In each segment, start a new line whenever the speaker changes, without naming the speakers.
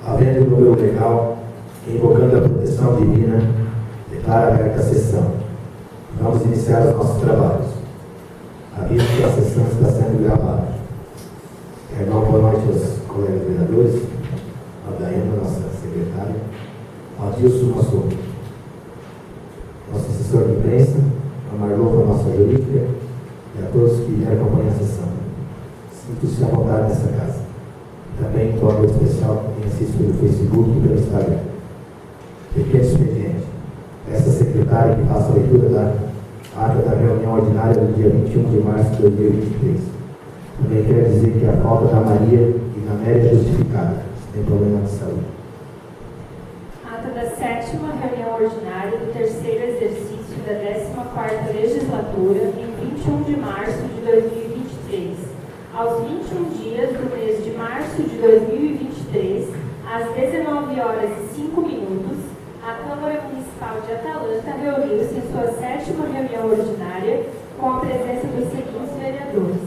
Havendo número legal, invocando a proteção divina, declara aberta a sessão. Vamos iniciar os nossos trabalhos. Aviso que a sessão está sendo gravada. Quero dar uma boa noite aos colegas vereadores, a Daiana, nossa secretária, ao Adilson, nosso assessor de imprensa, a Marlova, nossa jurídica, e a todos que vieram acompanhar a sessão. Sinto-se à vontade nessa casa. Também um abraço especial quem assiste pelo Facebook e pelo Instagram. Pequeno expediente. Essa secretária que faça a leitura da ata da reunião ordinária do dia 21 de março de 2023. Também quero dizer que a falta da Maria e da Méria é justificada, sem problema de saúde.
Ata da 7ª reunião ordinária do 3º exercício da 14ª legislatura, em 21 de março de 2023. Aos 21 dias do mês de março de 2023, às 19h05, a Câmara Municipal de Atalanta reuniu-se em sua 7ª reunião ordinária com a presença dos seguintes vereadores: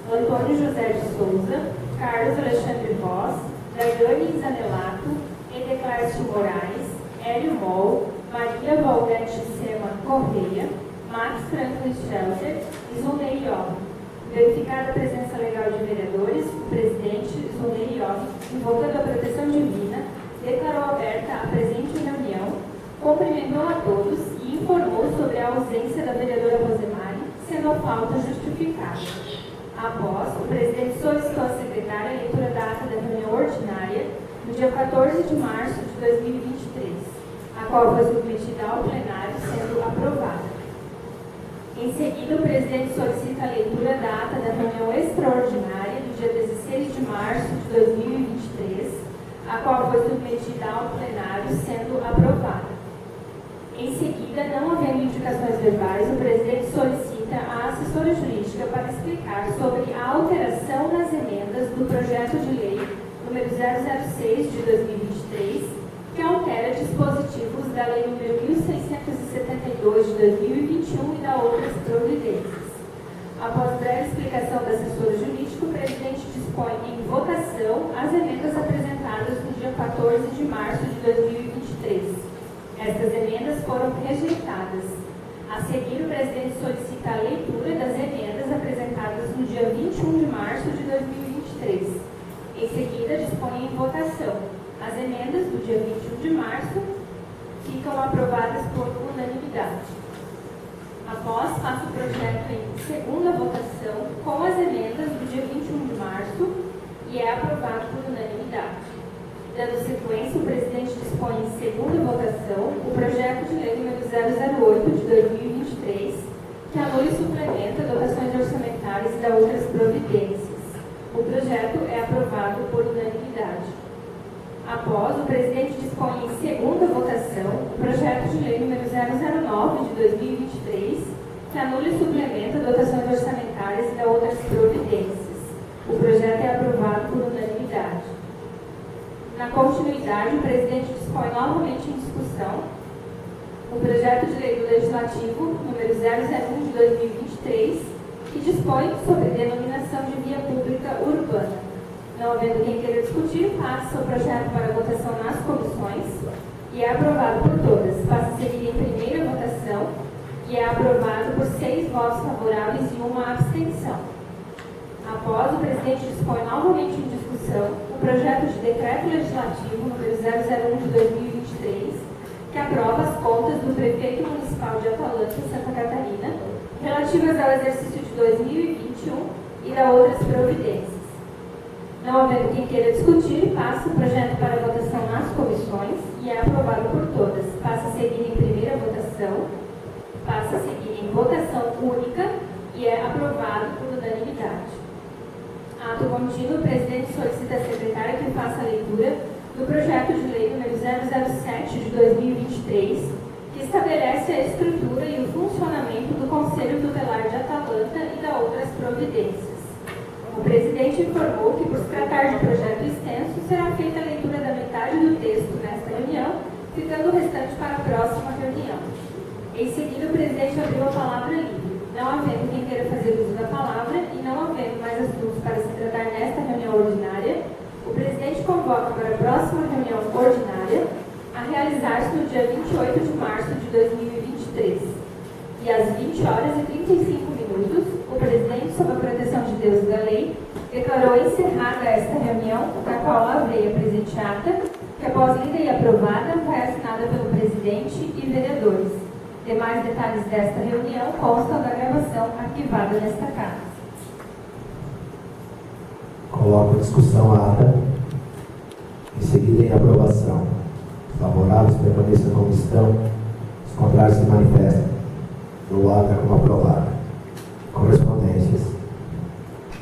Antônio José de Souza, Carlos Alexandre Voss, Daiane Zanelato, Edeclárcio Moraes, Hélio Moll, Maria Valdete Sema Correia, Max Franklin Schelter e Zunei Iove. Verificada a presença legal de vereadores, o presidente Zunei Iove, invocando a proteção divina, declarou aberta a presente reunião, cumprimentou a todos e informou sobre a ausência da vereadora Rosemary, sendo a falta justificada. Após, o presidente solicitou à secretária a leitura da ata da reunião ordinária no dia 14 de março de 2023, a qual foi submetida ao plenário, sendo aprovada. Em seguida, o presidente solicita a leitura da ata da reunião extraordinária do dia 16 de março de 2023, a qual foi submetida ao plenário, sendo aprovada. Em seguida, não havendo indicações verbais, o presidente solicita a assessora jurídica para explicar sobre a alteração nas emendas do projeto de lei número 006 de 2023, que altera dispositivos da lei número 1672 de 2021 e da outras providências. Após breve explicação da assessora jurídica, o presidente dispõe em votação as emendas apresentadas no dia 14 de março de 2023. Estas emendas foram rejeitadas. A seguir, o presidente solicita a leitura das emendas apresentadas no dia 21 de março de 2023. Em seguida, dispõe em votação. As emendas do dia 21 de março ficam aprovadas por unanimidade. Após, faço o projeto em segunda votação com as emendas do dia 21 de março e é aprovado por unanimidade. Dando sequência, o presidente dispõe em segunda votação o projeto de lei número 008 de 2023, que anula e suplementa dotações orçamentárias e dá outras providências. O projeto é aprovado por unanimidade. Após, o presidente dispõe em segunda votação o projeto de lei número 009 de 2023, que anula e suplementa dotações orçamentárias e dá outras providências. O projeto é aprovado por unanimidade. Na continuidade, o presidente dispõe novamente em discussão o projeto de lei do Legislativo número 001 de 2023, que dispõe sobre denominação de via pública urbana. Não havendo quem queira discutir, passa o projeto para votação nas comissões e é aprovado por todas. Passa a seguir em primeira votação e é aprovado por 6 votos favoráveis e 1 abstenção. Após, o presidente dispõe novamente em discussão o projeto de decreto legislativo número 001 de 2023, que aprova as contas do prefeito municipal de Atalanta, Santa Catarina, relativas ao exercício de 2021 e da outras providências. Não havendo quem queira discutir, passa o projeto para votação nas comissões e é aprovado por todas. Passa a seguir em primeira votação, passa a seguir em votação única e é aprovado por unanimidade. Ato contínuo, o presidente solicita à secretária que faça a leitura do projeto de lei número 007 de 2023, que estabelece a estrutura e o funcionamento do Conselho Tutelar de Atalanta e da outras providências. O presidente informou que, por se tratar de projeto extenso, será feita a leitura da metade do texto nesta reunião, ficando o restante para a próxima reunião. Em seguida, o presidente abriu a palavra livre. Não havendo quem queira fazer uso da palavra e não havendo mais assuntos para se tratar nesta reunião ordinária, o presidente convoca para a próxima reunião no dia 28 de março de 2023. E às 20 horas e 35 minutos, o presidente, sob a proteção de Deus e da lei, declarou encerrada esta reunião, na qual lavrei a presente ata, que após lida e aprovada, foi assinada pelo presidente e vereadores. Demais detalhes desta reunião constam da gravação arquivada nesta casa.
Coloco em discussão a ata. Em seguida, em aprovação. Os favoráveis permaneçam como estão. Os contrários se manifestam. Dou a ata como aprovada. Correspondências.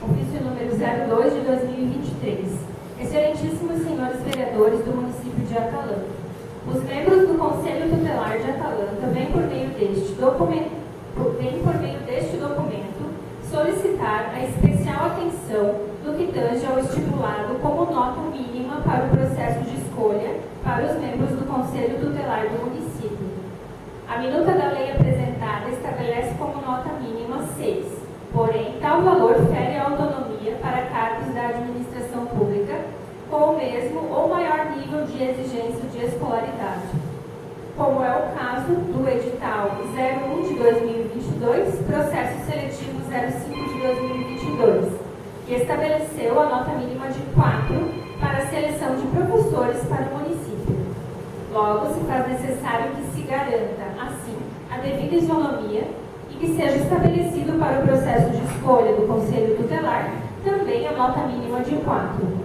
Ofício número 02 de 2023. Excelentíssimos senhores vereadores do município de Atalanta. Os membros do Conselho Tutelar de Atalanta vêm por meio deste documento solicitar a especial atenção no que tange ao estipulado como nota mínima para o processo de escolha para os membros do Conselho Tutelar do município. A minuta da lei apresentada estabelece como nota mínima 6, porém, tal valor fere a autonomia para cargos da administração pública com o mesmo ou maior nível de exigência de escolaridade, como é o caso do edital 01 de 2022, processo seletivo 05 de 2022, que estabeleceu a nota mínima de 4 para a seleção de professores para o município. Logo, se faz necessário que se garanta, assim, a devida isonomia e que seja estabelecido para o processo de escolha do Conselho Tutelar também a nota mínima de 4.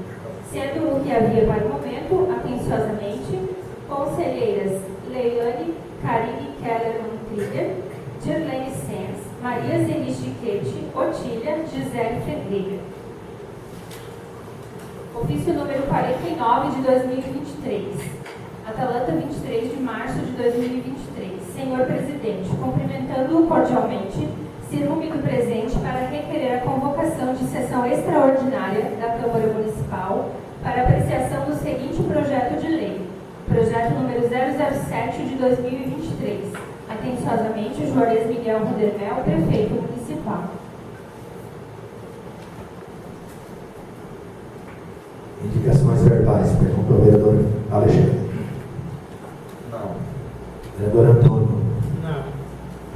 Sendo o que havia para o momento, atenciosamente, conselheiras Leilane Karine Kellerman Krieger, Dirlene Sens, Maria Zeni Chiquete, Otília Gisele Ferreira. Ofício número 49 de 2023. Atalanta, 23 de março de 2023. Senhor Presidente, cumprimentando-o cordialmente, sirvo-me do presente para requerer a convocação de sessão extraordinária da Câmara Municipal para apreciação do seguinte projeto de lei. Projeto número 007 de 2023. Atenciosamente, Juarez Miguel Rodermel, Prefeito Municipal.
Indicações verbais. Pergunta ao vereador Alexandre.
Não.
Vereador Antônio.
Não.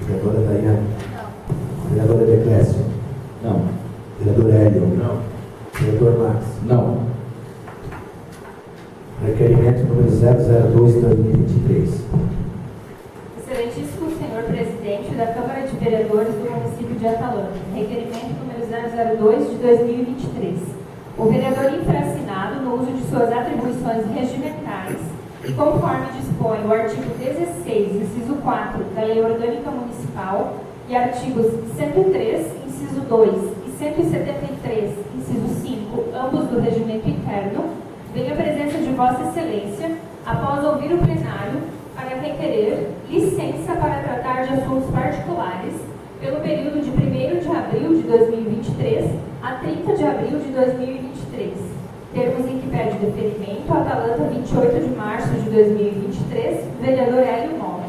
Vereadora Daiane.
Não.
Vereadora Declésio.
Não.
Vereador Hélio.
Não.
Vereador Max.
Não.
Requerimento número 002 de 2023.
Excelentíssimo senhor presidente da Câmara de Vereadores do município de Atalanta. Requerimento número 002 de 2023. O vereador infraassinado, no uso de suas atribuições regimentais e conforme dispõe o artigo 16, inciso 4 da Lei Orgânica Municipal e artigos 103, inciso 2 e 173, inciso 5, ambos do regimento interno, venho à presença de Vossa Excelência, após ouvir o plenário, para requerer licença para tratar de assuntos particulares pelo período de 1º de abril de 2023 a 30 de abril de 2023. Termos em que pede deferimento, Atalanta, 28 de março de 2023, vereador Hélio Moura.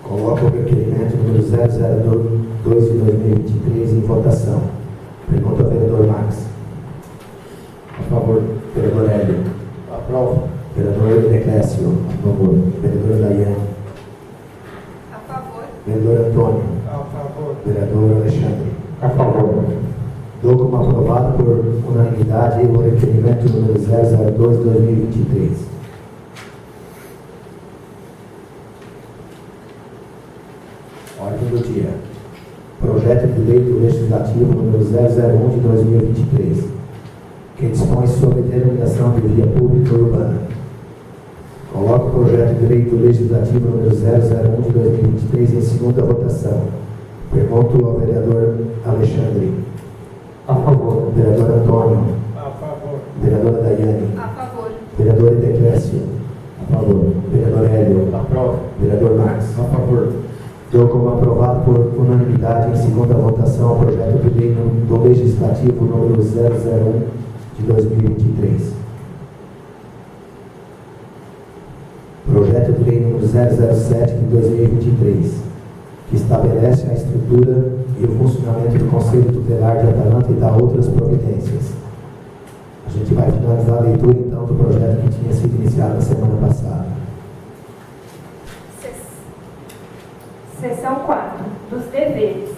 Coloco o requerimento número 002 de 2023 em votação. Pergunta ao vereador Max. A favor. Vereador Hélio.
Aprovo.
Vereador Declésio. A favor. Vereadora Daiane.
A favor.
Vereador Antônio.
A favor.
Vereador Alexandre.
A favor.
Dou como aprovado por unanimidade o requerimento número 002 de 2023. Ordem do dia. Projeto de lei do Legislativo número 001 de 2023, que dispõe sobre denominação de via pública urbana. Coloco o projeto de lei do Legislativo número 001 de 2023 em segunda votação. Pergunto ao vereador Alexandre.
A favor.
Vereador Antônio.
A favor.
Vereadora Daiane.
A favor.
Vereador Declésio. A favor. Vereador Hélio.
Aprovo.
Vereador Max.
A favor.
Dou como aprovado por unanimidade em segunda votação o projeto de lei do Legislativo número 001 de 2023. Projeto de lei número 007 de 2023, que estabelece a estrutura e o funcionamento do Conselho Tutelar de Atalanta e dá outras providências. A gente vai finalizar realizar a leitura, então, do projeto que tinha sido iniciado na semana passada.
Seção 4. Dos deveres.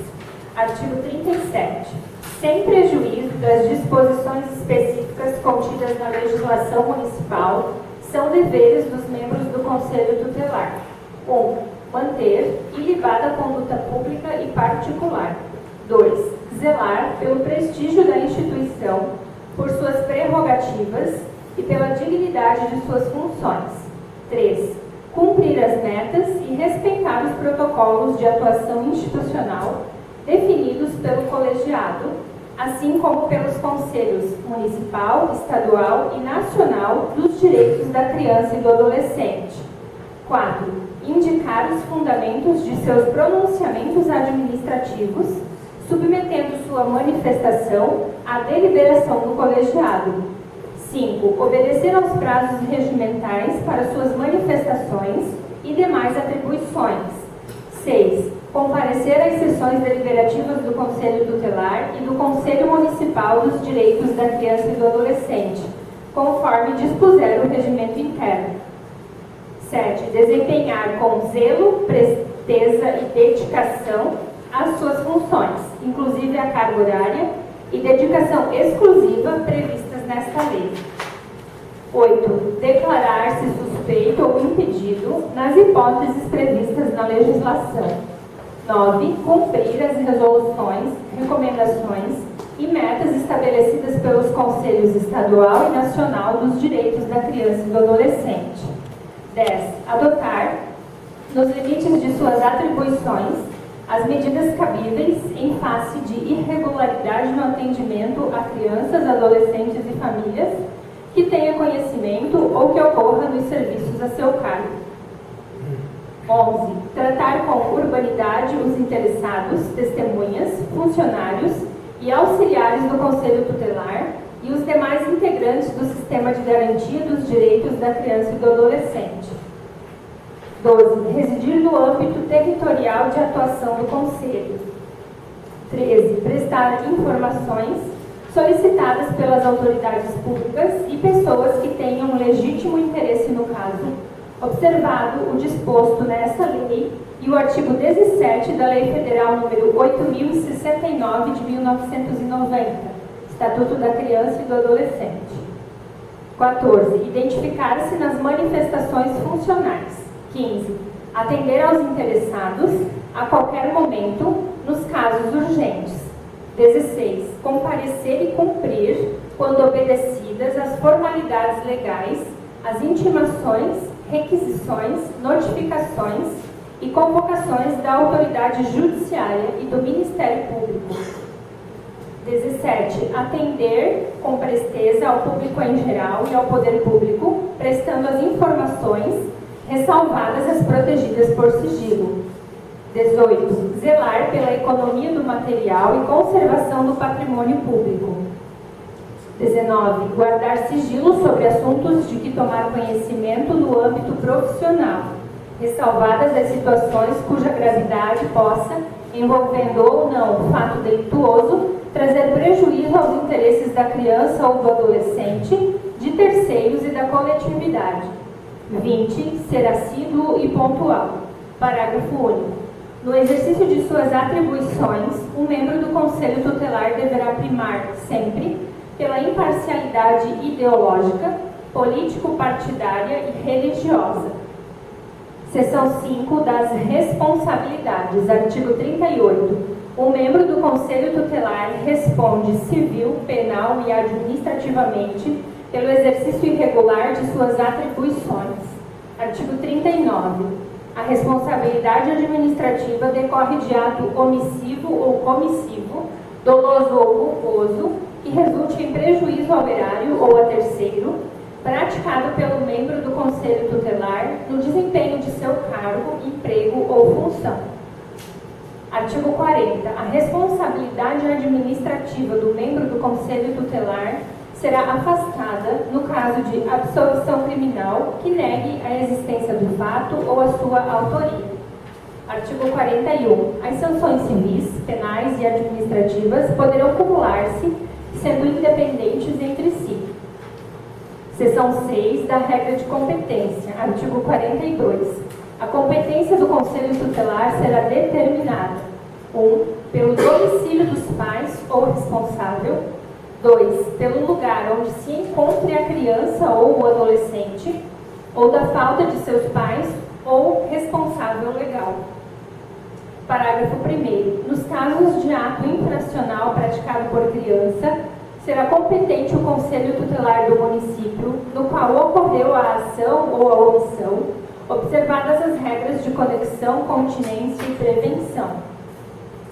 Artigo 37. Sem prejuízo das disposições específicas contidas na legislação municipal, são deveres dos membros do Conselho Tutelar: 1. Manter ilibada a conduta pública e particular. 2. Zelar pelo prestígio da instituição, por suas prerrogativas e pela dignidade de suas funções. 3. Cumprir as metas e respeitar os protocolos de atuação institucional definidos pelo colegiado, assim como pelos conselhos municipal, estadual e nacional dos direitos da criança e do adolescente. 4. Indicar os fundamentos de seus pronunciamentos administrativos, submetendo sua manifestação à deliberação do colegiado. 5. Obedecer aos prazos regimentais para suas manifestações e demais atribuições. 6. Comparecer às sessões deliberativas do Conselho Tutelar e do Conselho Municipal dos Direitos da Criança e do Adolescente, conforme dispuser o regimento interno. 7. Desempenhar com zelo, presteza e dedicação as suas funções, inclusive a carga horária e dedicação exclusiva previstas nesta lei. 8. Declarar-se suspeito ou impedido nas hipóteses previstas na legislação. 9. Cumprir as resoluções, recomendações e metas estabelecidas pelos Conselhos Estadual e Nacional dos Direitos da Criança e do Adolescente. 10. Adotar, nos limites de suas atribuições, as medidas cabíveis em face de irregularidade no atendimento a crianças, adolescentes e famílias que tenha conhecimento ou que ocorra nos serviços a seu cargo. 11. Tratar com urbanidade os interessados, testemunhas, funcionários e auxiliares do Conselho Tutelar e os demais integrantes do Sistema de Garantia dos Direitos da Criança e do Adolescente. 12. Residir no âmbito territorial de atuação do Conselho. 13. Prestar informações solicitadas pelas autoridades públicas e pessoas que tenham legítimo interesse no caso, observado o disposto nesta lei e o artigo 17 da Lei Federal nº 8.069 de 1990, Estatuto da Criança e do Adolescente. 14. Identificar-se nas manifestações funcionais. 15. Atender aos interessados a qualquer momento nos casos urgentes. 16. Comparecer e cumprir, quando obedecidas as formalidades legais, as intimações, requisições, notificações e convocações da autoridade judiciária e do Ministério Público. 17. Atender com presteza ao público em geral e ao poder público, prestando as informações, ressalvadas as protegidas por sigilo. 18. Zelar pela economia do material e conservação do patrimônio público. 19. Guardar sigilo sobre assuntos de que tomar conhecimento no âmbito profissional, ressalvadas as situações cuja gravidade possa, envolvendo ou não fato delituoso, trazer prejuízo aos interesses da criança ou do adolescente, de terceiros e da coletividade. 20. Ser assíduo e pontual. Parágrafo único. No exercício de suas atribuições, um membro do Conselho Tutelar deverá primar, sempre, pela imparcialidade ideológica, político-partidária e religiosa. Seção 5 das responsabilidades. Artigo 38. O membro do Conselho Tutelar responde civil, penal e administrativamente pelo exercício irregular de suas atribuições. Artigo 39. A responsabilidade administrativa decorre de ato omissivo ou comissivo, doloso ou culposo, que resulte em prejuízo ao erário ou a terceiro, praticado pelo membro do Conselho Tutelar no desempenho de seu cargo, emprego ou função. Artigo 40. A responsabilidade administrativa do membro do Conselho Tutelar será afastada no caso de absolvição criminal que negue a existência do fato ou a sua autoria. Artigo 41. As sanções civis, penais e administrativas poderão cumular-se, sendo independentes entre si. Seção 6 da regra de competência, artigo 42. A competência do Conselho Tutelar será determinada: 1. Pelo domicílio dos pais ou responsável. 2. Pelo lugar onde se encontre a criança ou o adolescente, ou da falta de seus pais ou responsável legal. Parágrafo 1º. Nos casos de ato infracional praticado por criança, será competente o Conselho Tutelar do município no qual ocorreu a ação ou a omissão, observadas as regras de conexão, continência e prevenção.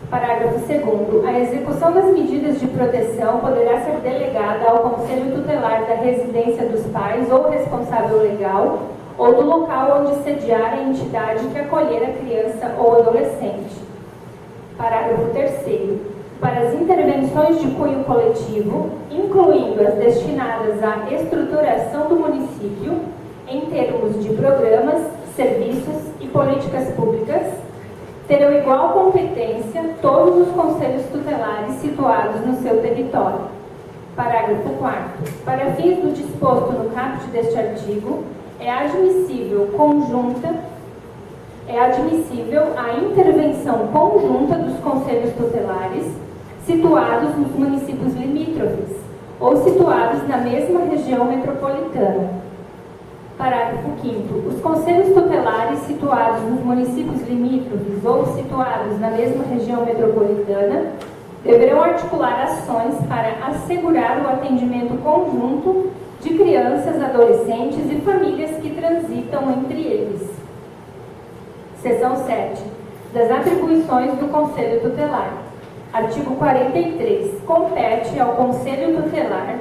Parágrafo 2º. A execução das medidas de proteção poderá ser delegada ao Conselho Tutelar da residência dos pais ou responsável legal ou do local onde sediar a entidade que acolher a criança ou adolescente. Parágrafo 3º. Para as intervenções de cunho coletivo, incluindo as destinadas à estruturação do município, em termos de programas, serviços e políticas públicas, terão igual competência todos os conselhos tutelares situados no seu território. Parágrafo 4º. Para fins do disposto no caput deste artigo, é admissível a intervenção conjunta dos conselhos tutelares situados nos municípios limítrofes ou situados na mesma região metropolitana. Parágrafo 5º. Os conselhos tutelares situados nos municípios limítrofes ou situados na mesma região metropolitana deverão articular ações para assegurar o atendimento conjunto de crianças, adolescentes e famílias que transitam entre eles. Seção 7. Das atribuições do Conselho Tutelar. Artigo 43. Compete ao Conselho Tutelar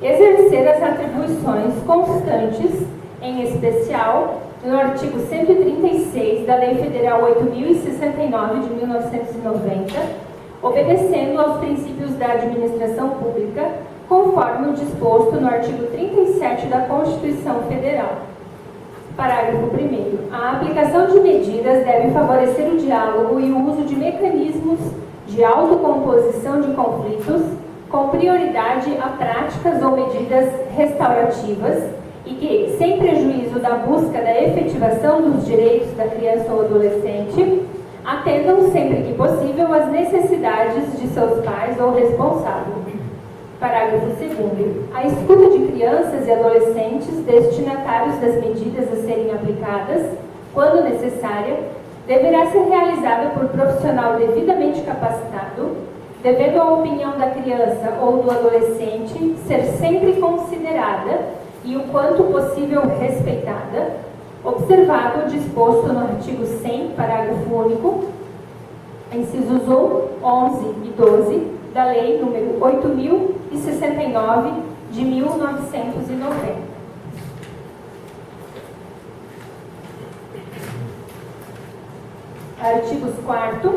exercer as atribuições constantes, em especial no artigo 136 da Lei Federal 8.069 de 1990, obedecendo aos princípios da administração pública, conforme o disposto no artigo 37 da Constituição Federal. Parágrafo 1º. A aplicação de medidas deve favorecer o diálogo e o uso de mecanismos de autocomposição de conflitos, com prioridade a práticas ou medidas restaurativas e que, sem prejuízo da busca da efetivação dos direitos da criança ou adolescente, atendam sempre que possível às necessidades de seus pais ou responsável. Parágrafo 2º. A escuta de crianças e adolescentes destinatários das medidas a serem aplicadas, quando necessária, deverá ser realizada por profissional devidamente capacitado, devendo a opinião da criança ou do adolescente ser sempre considerada e o quanto possível respeitada, observado o disposto no artigo 100, parágrafo único, incisos 1, 11 e 12, da Lei nº 8.069, de 1990. Artigos 4º,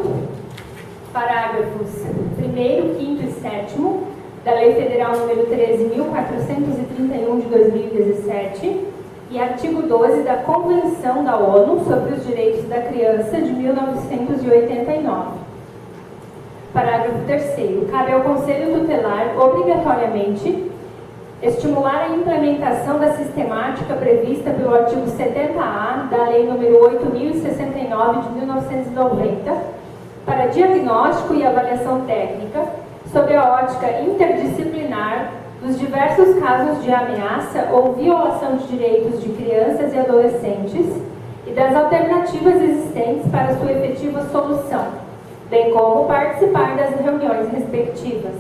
parágrafos 1º, 5º e 7º, da Lei Federal nº 13.431, de 2017, e artigo 12 da Convenção da ONU sobre os Direitos da Criança, de 1989. Parágrafo 3º. Cabe ao Conselho Tutelar, obrigatoriamente, estimular a implementação da sistemática prevista pelo artigo 70A da Lei nº 8.069, de 1990, para diagnóstico e avaliação técnica, sob a ótica interdisciplinar dos diversos casos de ameaça ou violação de direitos de crianças e adolescentes e das alternativas existentes para sua efetiva solução, bem como participar das reuniões respectivas.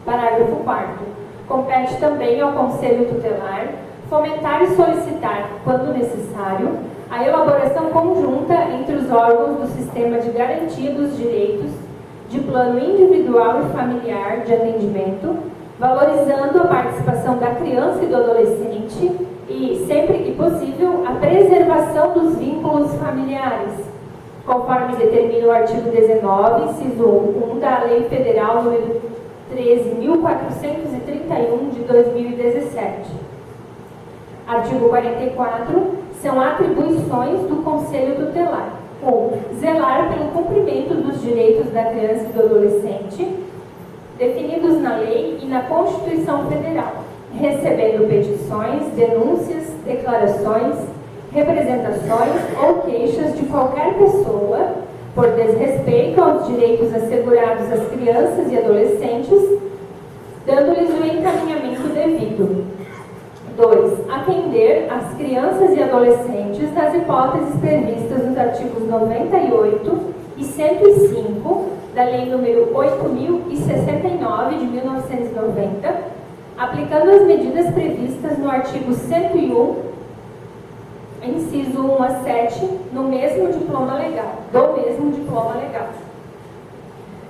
Parágrafo 4º. Compete também ao Conselho Tutelar fomentar e solicitar, quando necessário, a elaboração conjunta entre os órgãos do Sistema de Garantia dos Direitos de plano individual e familiar de atendimento, valorizando a participação da criança e do adolescente e, sempre que possível, a preservação dos vínculos familiares, conforme determina o artigo 19, inciso 1 da Lei Federal nº 13.431, de 2017. Artigo 44. São atribuições do Conselho Tutelar: 1. Zelar pelo cumprimento dos direitos da criança e do adolescente, definidos na lei e na Constituição Federal, recebendo petições, denúncias, declarações, representações ou queixas de qualquer pessoa por desrespeito aos direitos assegurados às crianças e adolescentes, dando-lhes o encaminhamento devido. 2. Atender as crianças e adolescentes nas hipóteses previstas nos artigos 98 e 105 da Lei nº 8.069 de 1990, aplicando as medidas previstas no artigo 101, inciso 1 a 7, do mesmo diploma legal.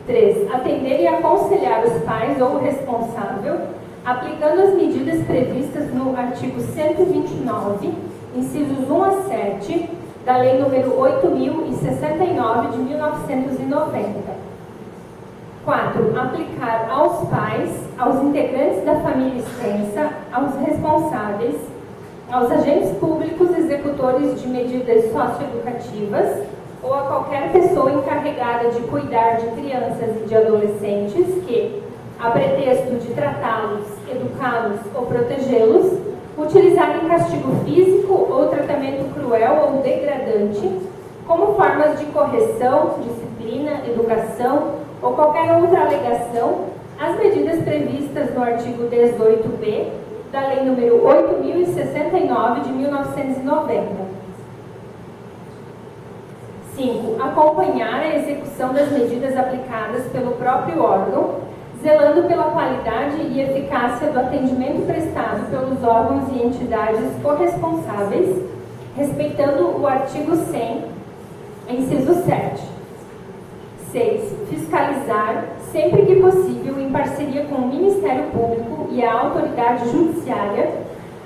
3. Atender e aconselhar os pais ou o responsável, aplicando as medidas previstas no artigo 129, incisos 1 a 7, da Lei nº 8.069 de 1990. 4. Aplicar aos pais, aos integrantes da família extensa, aos responsáveis, aos agentes públicos executores de medidas socioeducativas ou a qualquer pessoa encarregada de cuidar de crianças e de adolescentes que, a pretexto de tratá-los, educá-los ou protegê-los, utilizarem castigo físico ou tratamento cruel ou degradante como formas de correção, disciplina, educação ou qualquer outra alegação, as medidas previstas no artigo 18b da Lei nº 8.069 de 1990. 5. Acompanhar a execução das medidas aplicadas pelo próprio órgão, zelando pela qualidade e eficácia do atendimento prestado pelos órgãos e entidades corresponsáveis, respeitando o artigo 100, inciso 7. 6. Fiscalizar, sempre que possível, em parceria com o Ministério Público e a autoridade judiciária,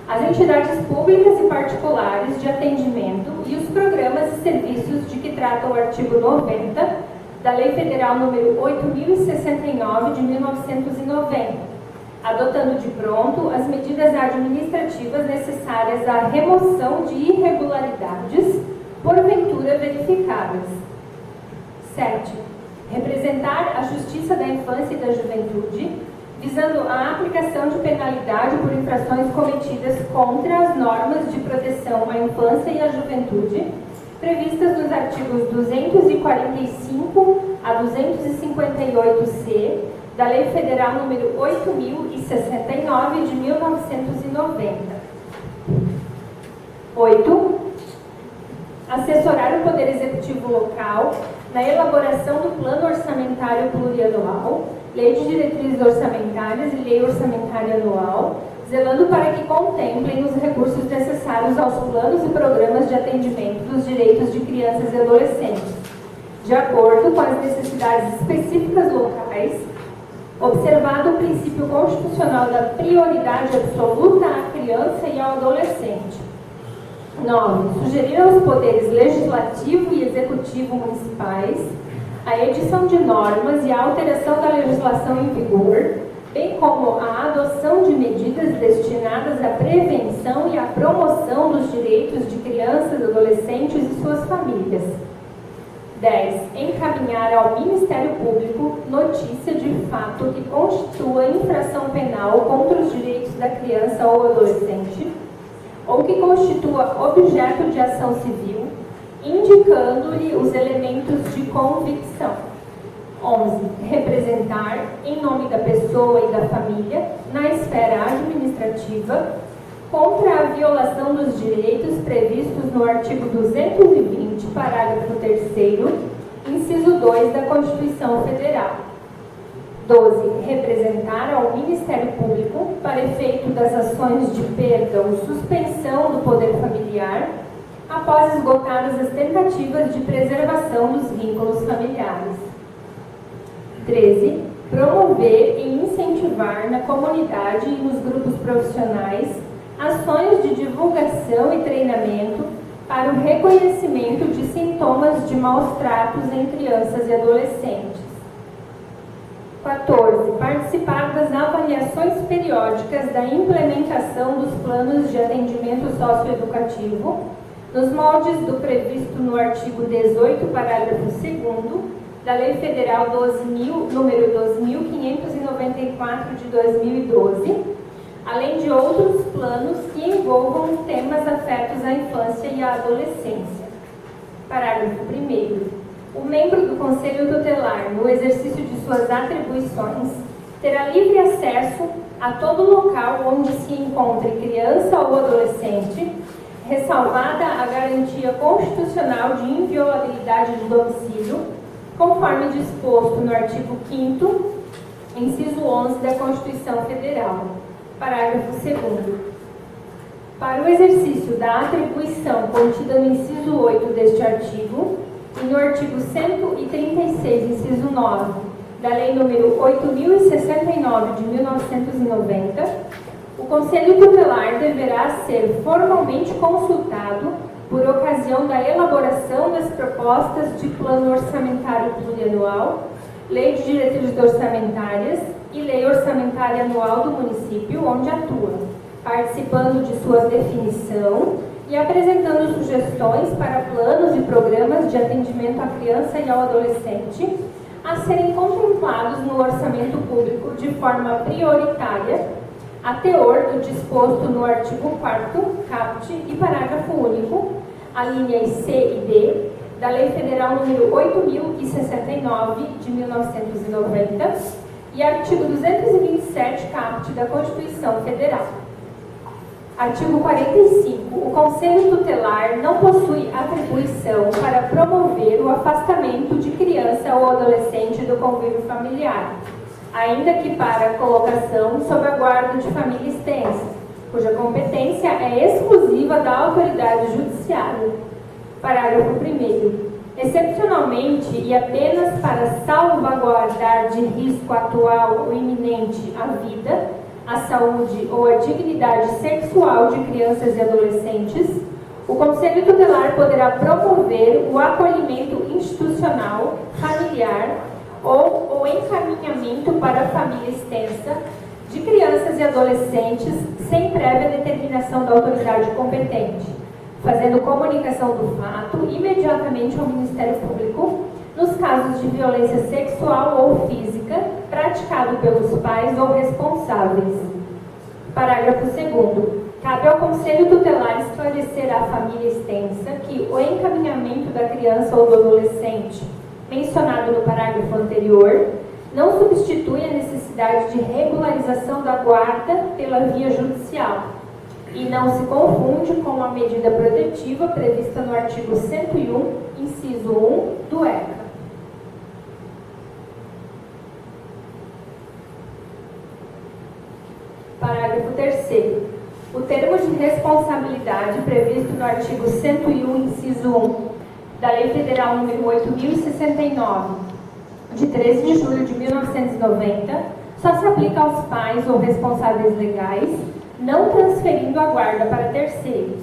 as entidades públicas e particulares de atendimento e os programas e serviços de que trata o artigo 90 da Lei Federal nº 8.069 de 1990, adotando de pronto as medidas administrativas necessárias à remoção de irregularidades porventura verificadas. 7. Representar a Justiça da Infância e da Juventude, visando a aplicação de penalidade por infrações cometidas contra as normas de proteção à infância e à juventude, previstas nos artigos 245 a 258-C da Lei Federal nº 8.069 de 1990. 8. Assessorar o Poder Executivo local na elaboração do Plano Orçamentário Plurianual, Lei de Diretrizes Orçamentárias e Lei Orçamentária Anual, zelando para que contemplem os recursos necessários aos planos e programas de atendimento dos direitos de crianças e adolescentes, de acordo com as necessidades específicas locais, observado o princípio constitucional da prioridade absoluta à criança e ao adolescente. 9. Sugerir aos poderes legislativo e executivo municipais a edição de normas e a alteração da legislação em vigor, bem como a adoção de medidas destinadas à prevenção e à promoção dos direitos de crianças, adolescentes e suas famílias. 10. Encaminhar ao Ministério Público notícia de fato que constitua infração penal contra os direitos da criança ou adolescente, ou que constitua objeto de ação civil, indicando-lhe os elementos de convicção. 11. Representar, em nome da pessoa e da família, na esfera administrativa, contra a violação dos direitos previstos no artigo 220, parágrafo 3º, inciso 2 da Constituição Federal. 12. Representar ao Ministério Público, para efeito das ações de perda ou suspensão do poder familiar, após esgotadas as tentativas de preservação dos vínculos familiares. 13. Promover e incentivar na comunidade e nos grupos profissionais ações de divulgação e treinamento para o reconhecimento de sintomas de maus tratos em crianças e adolescentes. 14. Participar das avaliações periódicas da implementação dos planos de atendimento socioeducativo, nos moldes do previsto no artigo 18, parágrafo 2º, da Lei Federal número 12.594 de 2012, além de outros planos que envolvam temas afetos à infância e à adolescência. Parágrafo 1º. O membro do Conselho Tutelar, no exercício de suas atribuições, terá livre acesso a todo local onde se encontre criança ou adolescente, ressalvada a garantia constitucional de inviolabilidade de domicílio, conforme disposto no artigo 5º, inciso 11 da Constituição Federal. Parágrafo 2º. Para o exercício da atribuição contida no inciso 8 deste artigo e no artigo 136, inciso 9, da Lei nº 8.069 de 1990, o Conselho Tutelar deverá ser formalmente consultado por ocasião da elaboração das propostas de Plano Orçamentário Plurianual, Lei de Diretrizes Orçamentárias e Lei Orçamentária Anual do município onde atua, participando de sua definição e apresentando sugestões para planos e programas de atendimento à criança e ao adolescente a serem contemplados no orçamento público de forma prioritária, a teor do disposto no artigo 4º, caput e parágrafo único, alíneas C e D, da Lei Federal nº 8.069, de 1990, e artigo 227, caput da Constituição Federal. Artigo 45. O Conselho Tutelar não possui atribuição para promover o afastamento de criança ou adolescente do convívio familiar, ainda que para colocação sob a guarda de família extensa, cuja competência é exclusiva da autoridade judiciária. Parágrafo 1º. Excepcionalmente e apenas para salvaguardar de risco atual ou iminente a vida, a saúde ou a dignidade sexual de crianças e adolescentes, o Conselho Tutelar poderá promover o acolhimento institucional, familiar ou o encaminhamento para a família extensa de crianças e adolescentes sem prévia determinação da autoridade competente, fazendo comunicação do fato imediatamente ao Ministério Público nos casos de violência sexual ou física praticado pelos pais ou responsáveis. Parágrafo 2º. Cabe ao Conselho Tutelar esclarecer à família extensa que o encaminhamento da criança ou do adolescente mencionado no parágrafo anterior não substitui a necessidade de regularização da guarda pela via judicial e não se confunde com a medida protetiva prevista no artigo 101, inciso 1 do ECA. Parágrafo 3º. O termo de responsabilidade previsto no artigo 101, inciso 1 da Lei Federal nº 8.069, de 13 de julho de 1990, só se aplica aos pais ou responsáveis legais, não transferindo a guarda para terceiros.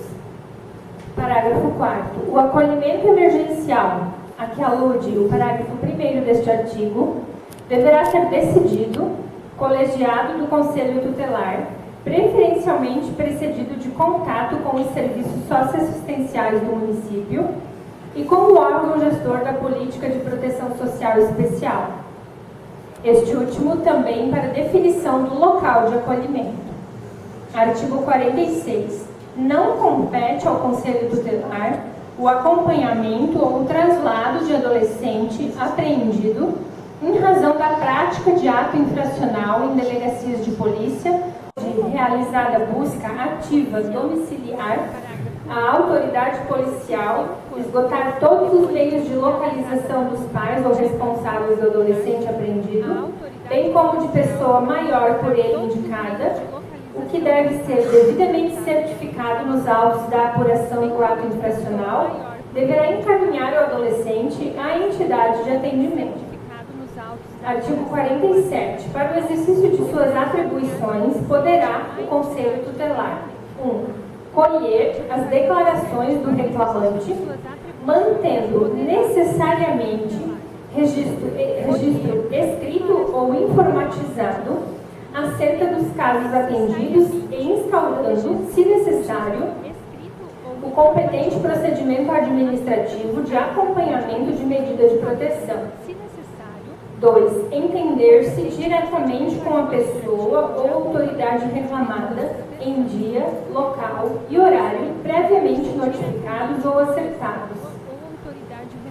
Parágrafo 4º. O acolhimento emergencial, a que alude o parágrafo 1º deste artigo, deverá ser decidido, colegiado do Conselho Tutelar, preferencialmente precedido de contato com os serviços socioassistenciais do município e com o órgão gestor da Política de Proteção Social Especial. Este último também para definição do local de acolhimento. Artigo 46. Não compete ao Conselho Tutelar o acompanhamento ou o traslado de adolescente apreendido em razão da prática de ato infracional em delegacias de polícia, de realizada busca ativa domiciliar, a autoridade policial esgotar todos os meios de localização dos pais ou responsáveis do adolescente apreendido, bem como de pessoa maior por ele indicada, o que deve ser devidamente certificado nos autos da apuração do ato infracional, deverá encaminhar o adolescente à entidade de atendimento. Artigo 47. Para o exercício de suas atribuições, poderá o Conselho Tutelar 1. Colher as declarações do reclamante, mantendo necessariamente registro escrito ou informatizado acerca dos casos atendidos e instaurando, se necessário, o competente procedimento administrativo de acompanhamento de medida de proteção. 2. Entender-se diretamente com a pessoa ou autoridade reclamada em dia, local e horário previamente notificados ou acertados.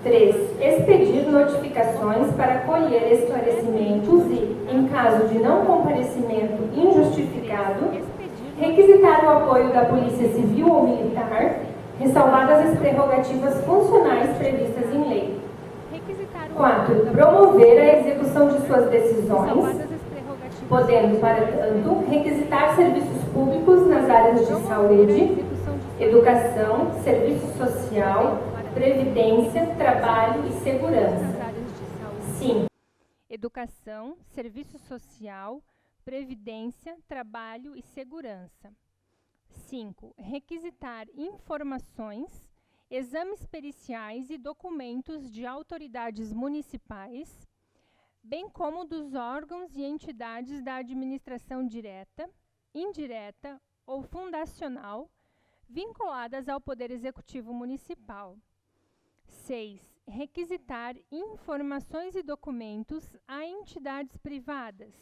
3. Expedir notificações para colher esclarecimentos e, em caso de não comparecimento injustificado, requisitar o apoio da Polícia Civil ou Militar, ressalvadas as prerrogativas funcionais previstas em lei. 4. Promover a execução de suas decisões, podendo, para tanto, requisitar serviços públicos nas áreas de saúde, educação, serviço social, previdência, trabalho e segurança. 5.
Educação, serviço social, previdência, trabalho e segurança. 5. Requisitar informações, exames periciais e documentos de autoridades municipais, bem como dos órgãos e entidades da administração direta, indireta ou fundacional, vinculadas ao Poder Executivo Municipal. 6. Requisitar informações e documentos a entidades privadas,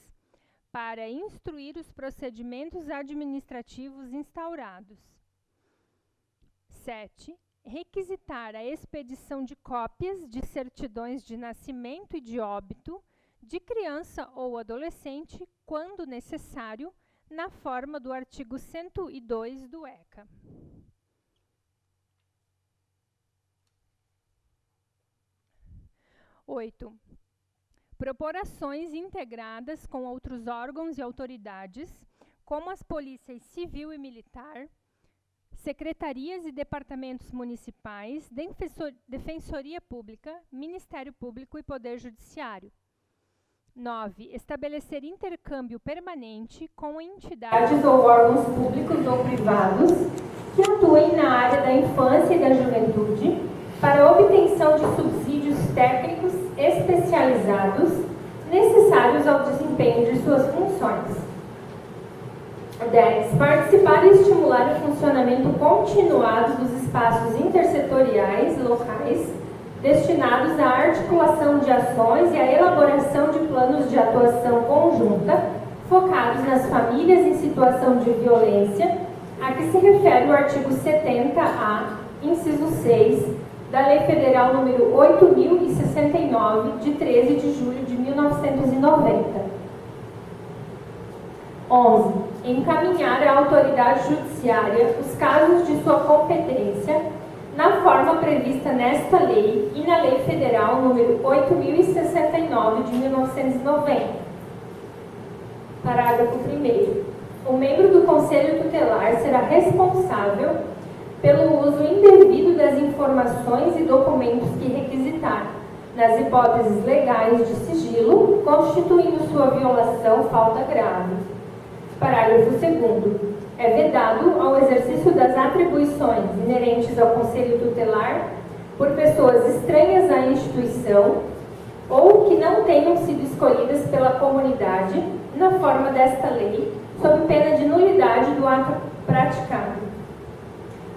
para instruir os procedimentos administrativos instaurados. 7. Requisitar a expedição de cópias de certidões de nascimento e de óbito de criança ou adolescente, quando necessário, na forma do artigo 102 do ECA. 8. Propor ações integradas com outros órgãos e autoridades, como as polícias civil e militar, secretarias e departamentos municipais, Defensoria Pública, Ministério Público e Poder Judiciário. 9. Estabelecer intercâmbio permanente com entidades
ou órgãos públicos ou privados que atuem na área da infância e da juventude para obtenção de subsídios técnicos especializados necessários ao desempenho de suas funções. 10. Participar e estimular o funcionamento continuado dos espaços intersetoriais locais destinados à articulação de ações e à elaboração de planos de atuação conjunta focados nas famílias em situação de violência, a que se refere o artigo 70-A, inciso 6, da Lei Federal número 8.069, de 13 de julho de 1990. 11. Encaminhar à autoridade judiciária os casos de sua competência na forma prevista nesta lei e na Lei Federal número 8.069, de 1990. Parágrafo 1º. O membro do Conselho Tutelar será responsável pelo uso indevido das informações e documentos que requisitar, nas hipóteses legais de sigilo, constituindo sua violação falta grave. Parágrafo 2º. É vedado ao exercício das atribuições inerentes ao Conselho Tutelar por pessoas estranhas à instituição ou que não tenham sido escolhidas pela comunidade na forma desta lei, sob pena de nulidade do ato praticado.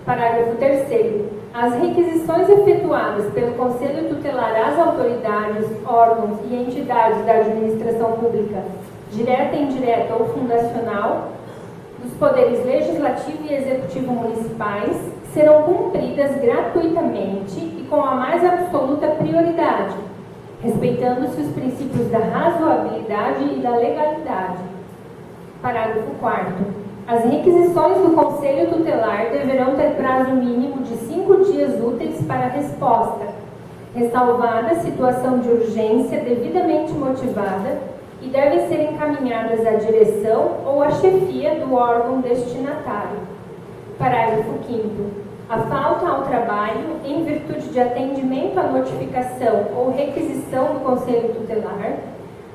Parágrafo 3º. As requisições efetuadas pelo Conselho Tutelar às autoridades, órgãos e entidades da administração pública, direta, indireta ou fundacional, dos poderes legislativo e executivo municipais, serão cumpridas gratuitamente e com a mais absoluta prioridade, respeitando-se os princípios da razoabilidade e da legalidade. Parágrafo 4º. As requisições do Conselho Tutelar deverão ter prazo mínimo de 5 dias úteis para resposta, ressalvada a situação de urgência devidamente motivada, e devem ser encaminhadas à direção ou à chefia do órgão destinatário. Parágrafo 5º. A falta ao trabalho, em virtude de atendimento à notificação ou requisição do Conselho Tutelar,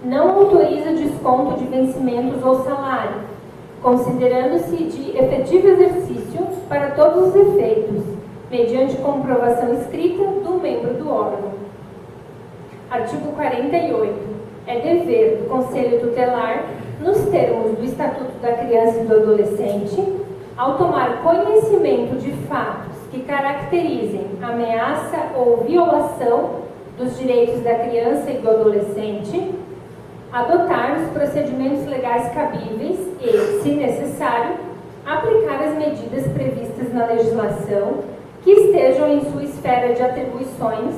não autoriza desconto de vencimentos ou salário, considerando-se de efetivo exercício para todos os efeitos, mediante comprovação escrita do membro do órgão. Artigo 48. É dever do Conselho Tutelar, nos termos do Estatuto da Criança e do Adolescente, ao tomar conhecimento de fatos que caracterizem ameaça ou violação,
dos direitos da criança e do adolescente, adotar os procedimentos legais cabíveis e, se necessário, aplicar as medidas previstas na legislação que estejam em sua esfera de atribuições,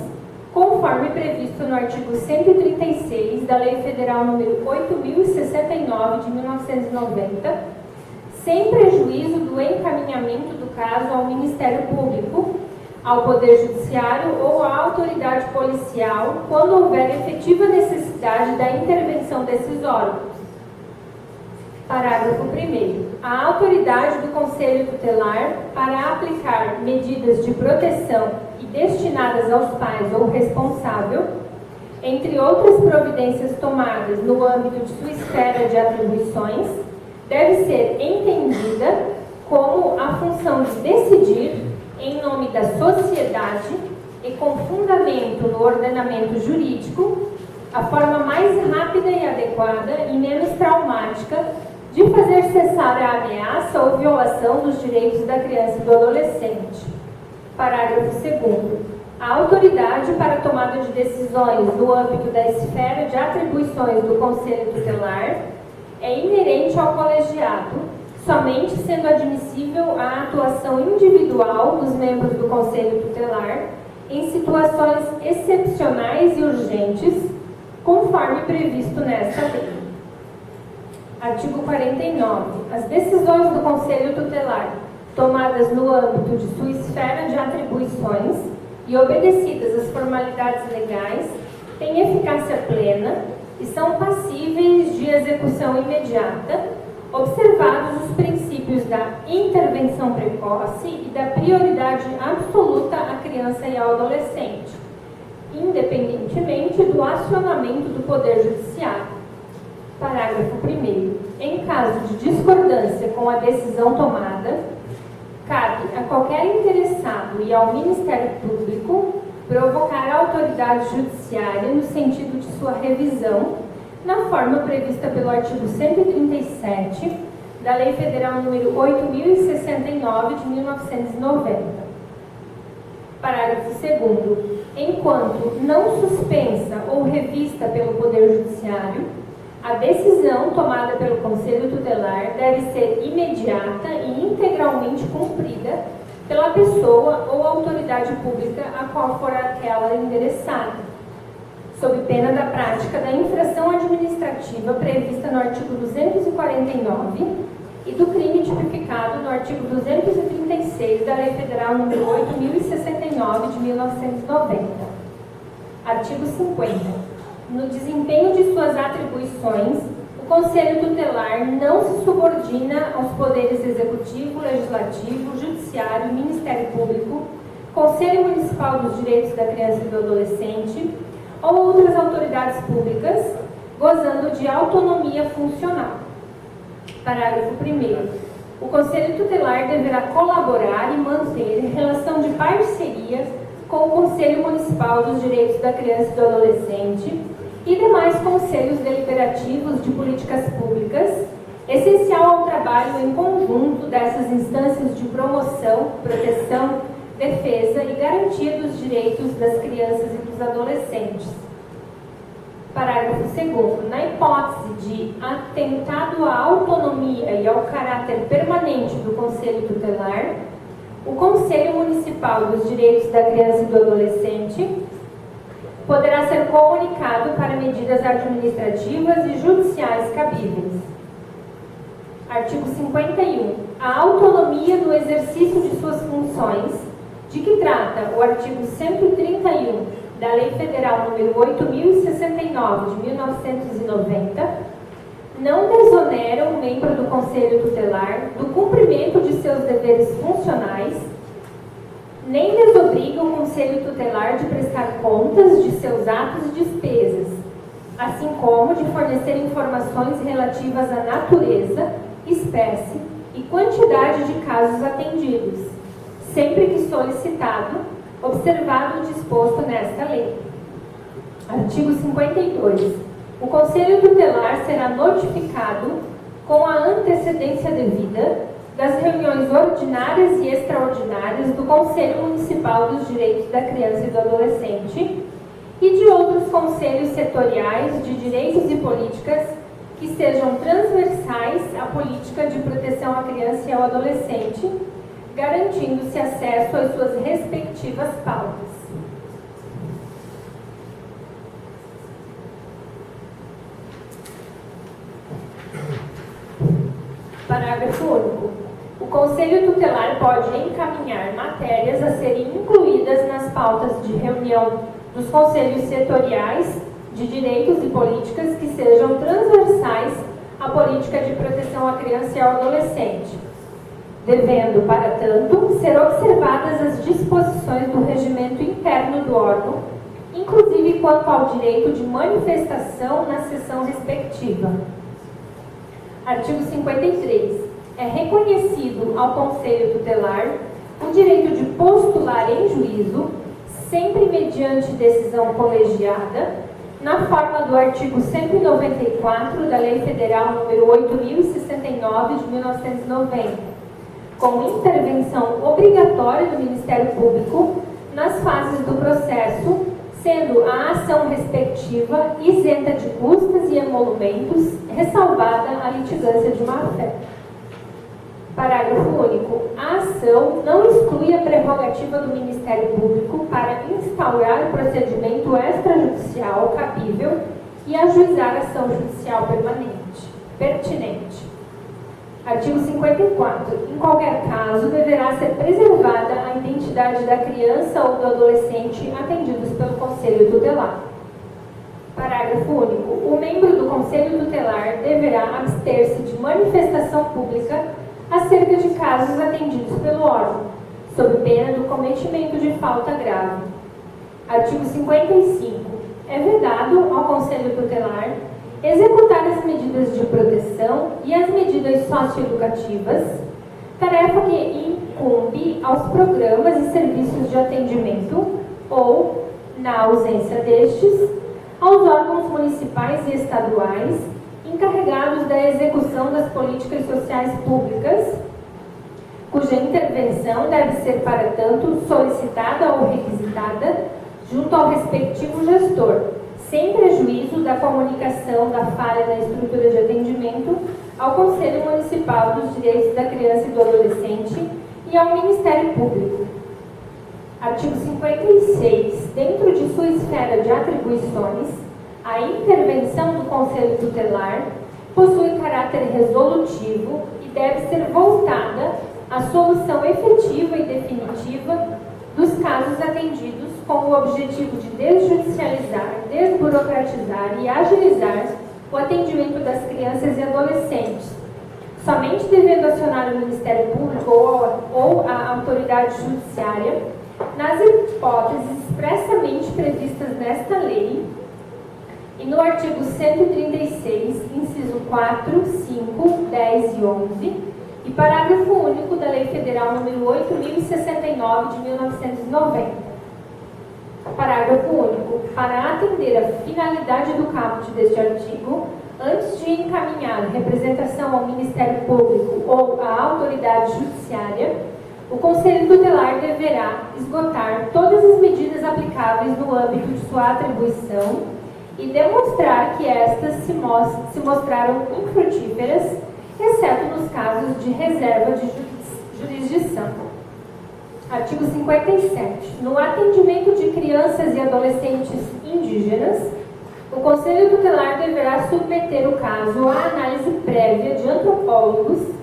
conforme previsto no artigo 136 da Lei Federal nº 8.069 de 1990, sem prejuízo do encaminhamento do caso ao Ministério Público, ao Poder Judiciário ou à autoridade policial, quando houver efetiva necessidade da intervenção desses órgãos. Parágrafo 1º. A autoridade do Conselho Tutelar, para aplicar medidas de proteção e destinadas aos pais ou responsável, entre outras providências tomadas no âmbito de sua esfera de atribuições, deve ser entendida como a função de decidir, em nome da sociedade e com fundamento no ordenamento jurídico, a forma mais rápida e adequada e menos traumática de fazer cessar a ameaça ou violação dos direitos da criança e do adolescente. Parágrafo 2º. A autoridade para a tomada de decisões no âmbito da esfera de atribuições do Conselho Tutelar é inerente ao colegiado, somente sendo admissível a atuação individual dos membros do Conselho Tutelar em situações excepcionais e urgentes, conforme previsto nesta lei. Artigo 49. As decisões do Conselho Tutelar, tomadas no âmbito de sua esfera de atribuições e obedecidas às formalidades legais, têm eficácia plena e são passíveis de execução imediata, observados os princípios da intervenção precoce e da prioridade absoluta à criança e ao adolescente, independentemente do acionamento do Poder Judiciário. Parágrafo 1º. Em caso de discordância com a decisão tomada, cabe a qualquer interessado e ao Ministério Público provocar a autoridade judiciária no sentido de sua revisão, na forma prevista pelo artigo 137 da Lei Federal nº 8.069 de 1990. Parágrafo 2º. Enquanto não suspensa ou revista pelo Poder Judiciário, a decisão tomada pelo Conselho Tutelar deve ser imediata e integralmente cumprida pela pessoa ou autoridade pública a qual for aquela endereçada, sob pena da prática da infração administrativa prevista no artigo 249 e do crime tipificado no artigo 236 da Lei Federal nº 8.069 de 1990. Artigo 50. No desempenho de suas atribuições, o Conselho Tutelar não se subordina aos poderes Executivo, Legislativo, Judiciário, Ministério Público, Conselho Municipal dos Direitos da Criança e do Adolescente ou outras autoridades públicas, gozando de autonomia funcional. Parágrafo 1º. O Conselho Tutelar deverá colaborar e manter relação de parceria com o Conselho Municipal dos Direitos da Criança e do Adolescente e demais conselhos deliberativos de políticas públicas, essencial ao trabalho em conjunto dessas instâncias de promoção, proteção, defesa e garantia dos direitos das crianças e dos adolescentes. Parágrafo 2º. Na hipótese de atentado à autonomia e ao caráter permanente do Conselho Tutelar, o Conselho Municipal dos Direitos da Criança e do Adolescente poderá ser comunicado para medidas administrativas e judiciais cabíveis. Artigo 51. A autonomia no exercício de suas funções, de que trata o artigo 131 da Lei Federal nº 8.069 de 1990, não desonera o membro do Conselho Tutelar do cumprimento de seus deveres funcionais, nem desobriga o Conselho Tutelar de prestar contas de seus atos e despesas, assim como de fornecer informações relativas à natureza, espécie e quantidade de casos atendidos, sempre que solicitado, observado o disposto nesta lei. Artigo 52. O Conselho Tutelar será notificado com a antecedência devida das reuniões ordinárias e extraordinárias do Conselho Municipal dos Direitos da Criança e do Adolescente
e de outros conselhos setoriais de direitos e políticas que sejam transversais à política de proteção à criança e ao adolescente, garantindo-se acesso às suas respectivas pautas. Parágrafo único. O Conselho Tutelar pode encaminhar matérias a serem incluídas nas pautas de reunião dos conselhos setoriais de direitos e políticas que sejam transversais à política de proteção à criança e ao adolescente, devendo, para tanto, ser observadas as disposições do regimento interno do órgão, inclusive quanto ao direito de manifestação na sessão respectiva. Artigo 53. É reconhecido ao Conselho Tutelar o direito de postular em juízo, sempre mediante decisão colegiada, na forma do artigo 194 da Lei Federal nº 8.069 de 1990, com intervenção obrigatória do Ministério Público nas fases do processo, sendo a ação respectiva isenta de custas e emolumentos, ressalvada a litigância de má-fé. Parágrafo único. A ação não exclui a prerrogativa do Ministério Público para instaurar procedimento extrajudicial cabível e ajuizar ação judicial pertinente. Artigo 54. Em qualquer caso, deverá ser preservada a identidade da criança ou do adolescente atendidos pelo Conselho Tutelar. Parágrafo único. O membro do Conselho Tutelar deverá abster-se de manifestação pública acerca de casos atendidos pelo órgão, sob pena do cometimento de falta grave. Artigo 55. É vedado ao Conselho Tutelar executar as medidas de proteção e as medidas socioeducativas, tarefa que incumbe aos programas e serviços de atendimento ou, na ausência destes, aos órgãos municipais e estaduais encarregados da execução das políticas sociais públicas, cuja intervenção deve ser, para tanto, solicitada ou requisitada junto ao respectivo gestor, sem prejuízo da comunicação da falha na estrutura de atendimento ao Conselho Municipal dos Direitos da Criança e do Adolescente e ao Ministério Público. Artigo 56. Dentro de sua esfera de atribuições, a intervenção do Conselho Tutelar possui caráter resolutivo e deve ser voltada à solução efetiva e definitiva dos casos atendidos com o objetivo de desjudicializar, desburocratizar e agilizar o atendimento das crianças e adolescentes, somente devendo acionar o Ministério Público ou a autoridade judiciária nas hipóteses expressamente previstas nesta lei e no artigo 136, inciso 4, 5, 10 e 11, e parágrafo único da Lei Federal nº 8.069 de 1990. Parágrafo único. Para atender a finalidade do caput deste artigo, antes de encaminhar representação ao Ministério Público ou à autoridade judiciária, o Conselho Tutelar deverá esgotar todas as medidas aplicáveis no âmbito de sua atribuição e demonstrar que estas se mostraram infrutíferas, exceto nos casos de reserva de jurisdição. Artigo 57. No atendimento de crianças e adolescentes indígenas, o Conselho Tutelar deverá submeter o caso à análise prévia de antropólogos,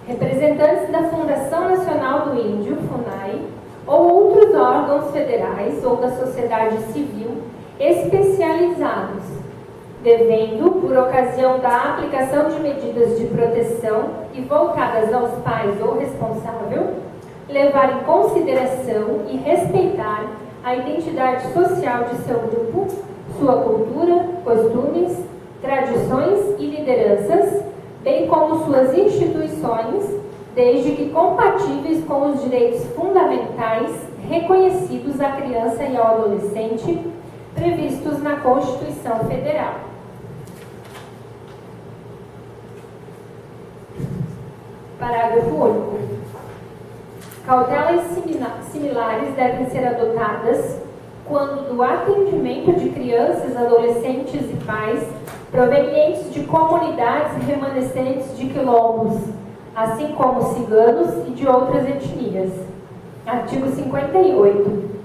representantes da Fundação Nacional do Índio, FUNAI, ou outros órgãos federais ou da sociedade civil especializados, devendo, por ocasião da aplicação de medidas de proteção e voltadas aos pais ou responsável, levar em consideração e respeitar a identidade social de seu grupo, sua cultura, costumes, tradições e lideranças, bem como suas instituições, desde que compatíveis com os direitos fundamentais reconhecidos à criança e ao adolescente, previstos na Constituição Federal. Parágrafo único. Cautelas similares devem ser adotadas quando do atendimento de crianças, adolescentes e pais provenientes de comunidades remanescentes de quilombos, assim como ciganos e de outras etnias. Artigo 58.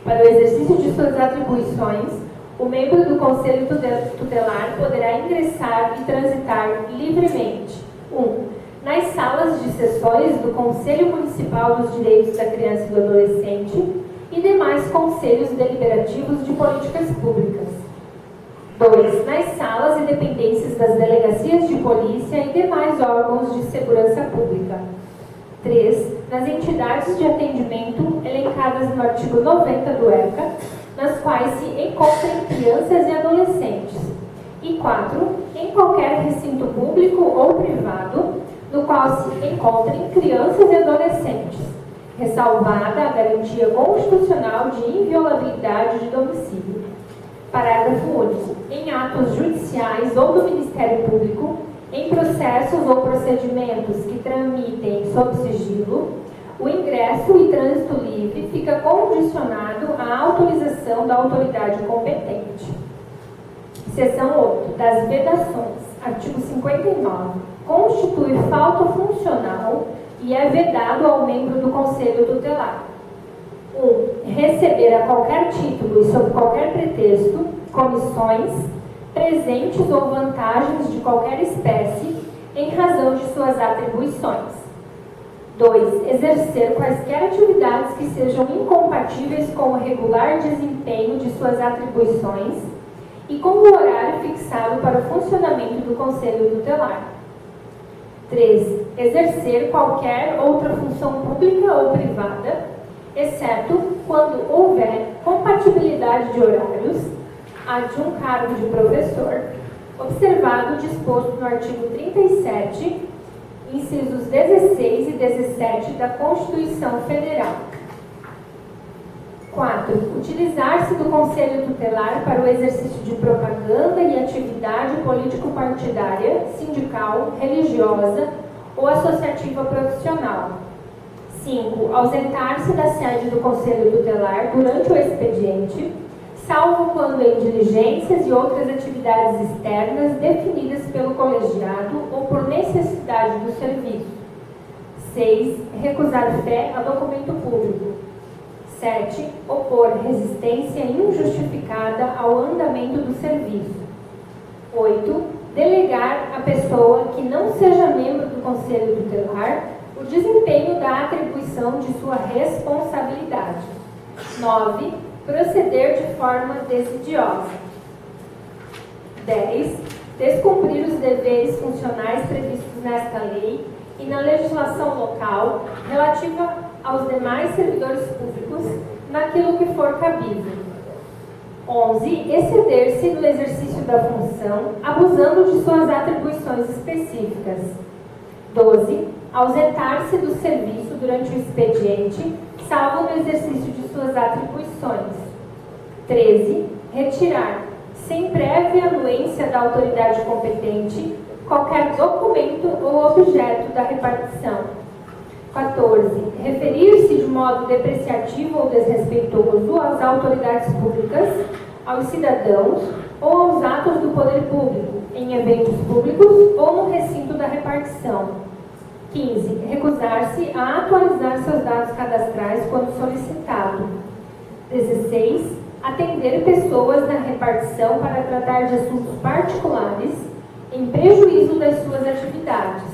Para o exercício de suas atribuições, o membro do Conselho Tutelar poderá ingressar e transitar livremente: 1. Nas salas de sessões do Conselho Municipal dos Direitos da Criança e do Adolescente e demais conselhos deliberativos de políticas públicas. 2. Nas salas e dependências das delegacias de polícia e demais órgãos de segurança pública. 3. Nas entidades de atendimento elencadas no artigo 90 do ECA, nas quais se encontrem crianças e adolescentes. E 4. Em qualquer recinto público ou privado, no qual se encontrem crianças e adolescentes, ressalvada a garantia constitucional de inviolabilidade de domicílio. Parágrafo único. Em atos judiciais ou do Ministério Público, em processos ou procedimentos que tramitem sob sigilo, o ingresso e trânsito livre fica condicionado à autorização da autoridade competente. Seção 8. Das vedações. Artigo 59. Constitui falta funcional e é vedado ao membro do Conselho Tutelar: 1. Receber a qualquer título e sob qualquer pretexto, comissões, presentes ou vantagens de qualquer espécie, em razão de suas atribuições. 2. Exercer quaisquer atividades que sejam incompatíveis com o regular desempenho de suas atribuições e com o horário fixado para o funcionamento do Conselho Tutelar. 3. Exercer qualquer outra função pública ou privada, exceto quando houver compatibilidade de horários, a de um cargo de professor, observado o disposto no artigo 37, incisos 16 e 17 da Constituição Federal. 4. Utilizar-se do Conselho Tutelar para o exercício de propaganda e atividade político-partidária, sindical, religiosa ou associativa profissional. 5. Ausentar-se da sede do Conselho Tutelar durante o expediente, salvo quando em diligências e outras atividades externas definidas pelo colegiado ou por necessidade do serviço. 6. Recusar fé a documento público. 7. Opor resistência injustificada ao andamento do serviço. 8. Delegar a pessoa que não seja membro do Conselho Tutelar o desempenho da atribuição de sua responsabilidade. 9. Proceder de forma desidiosa. 10. Descumprir os deveres funcionais previstos nesta lei e na legislação local relativa aos demais servidores públicos naquilo que for cabível. 11. Exceder-se no exercício da função, abusando de suas atribuições específicas. 12. Ausentar-se do serviço durante o expediente, salvo no exercício de suas atribuições. 13. Retirar, sem prévia anuência da autoridade competente, qualquer documento ou objeto da repartição. 14. Referir-se de modo depreciativo ou desrespeitoso às autoridades públicas, aos cidadãos ou aos atos do poder público, em eventos públicos ou no recinto da repartição. 15. Recusar-se a atualizar seus dados cadastrais quando solicitado. 16. Atender pessoas na repartição para tratar de assuntos particulares, em prejuízo das suas atividades.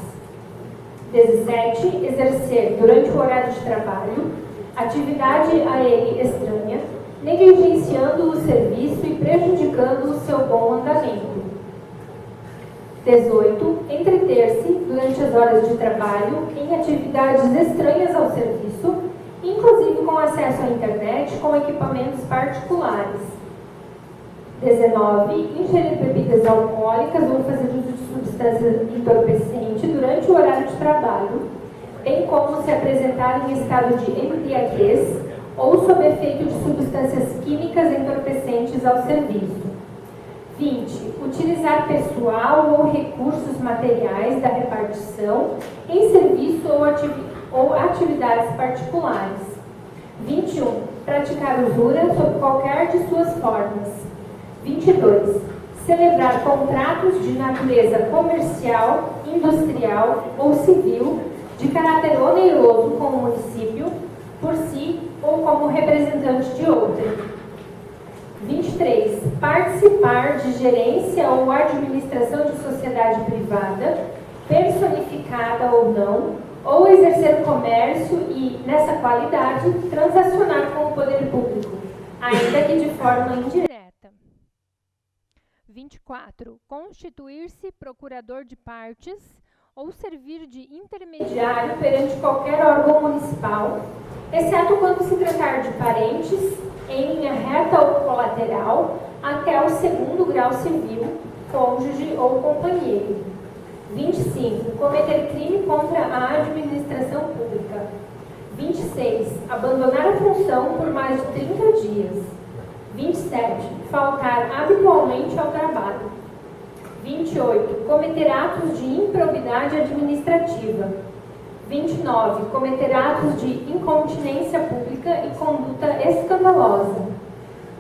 17. Exercer, durante o horário de trabalho, atividade a ele estranha, negligenciando o serviço e prejudicando o seu bom andamento. 18. Entreter-se, durante as horas de trabalho, em atividades estranhas ao serviço, inclusive com acesso à internet com equipamentos particulares. 19. Ingerir bebidas alcoólicas ou fazer uso de substância entorpecente durante o horário de trabalho, bem como se apresentar em estado de embriaguez ou sob efeito de substâncias químicas entorpecentes ao serviço. 20. Utilizar pessoal ou recursos materiais da repartição em serviço ou atividades particulares. 21. praticar usura sob qualquer de suas formas. 22. Celebrar contratos de natureza comercial, industrial ou civil de caráter oneroso com o município, por si ou como representante de outrem. 23. Participar de gerência ou administração de sociedade privada, personificada ou não, ou exercer comércio e, nessa qualidade, transacionar com o poder público, ainda que de forma indireta.
24. Constituir-se procurador de partes ou servir de intermediário
Perante qualquer órgão municipal, exceto quando se tratar de parentes, em linha reta ou colateral, até o segundo grau civil, cônjuge ou companheiro. 25. Cometer crime contra a administração pública. 26. Abandonar a função por mais de 30 dias. 27. Faltar habitualmente ao trabalho. 28. Cometer atos de improbidade administrativa. 29. Cometer atos de incontinência pública e conduta escandalosa.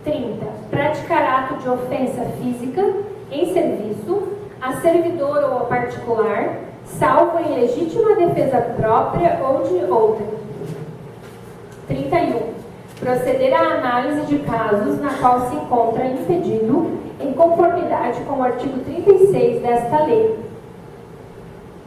30. Praticar ato de ofensa física em serviço a servidor ou a particular, salvo em legítima defesa própria ou de outra. 31. Proceder à análise de casos na qual se encontra impedido em conformidade com o artigo 36 desta lei.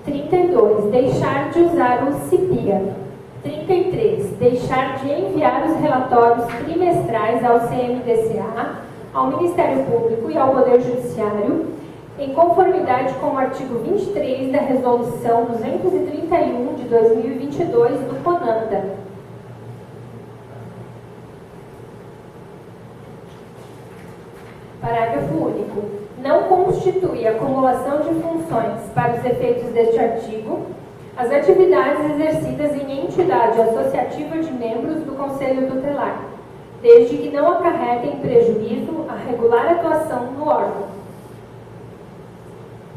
32. Deixar de usar o CIPIA. 33. Deixar de enviar os relatórios trimestrais ao CMDCA, ao Ministério Público e ao Poder Judiciário, em conformidade com o artigo 23 da Resolução 231 de 2022 do CONANDA. Parágrafo único. Não constitui acumulação de funções para os efeitos deste artigo as atividades exercidas em entidade associativa de membros do Conselho Tutelar, desde que não acarretem prejuízo à regular atuação no órgão.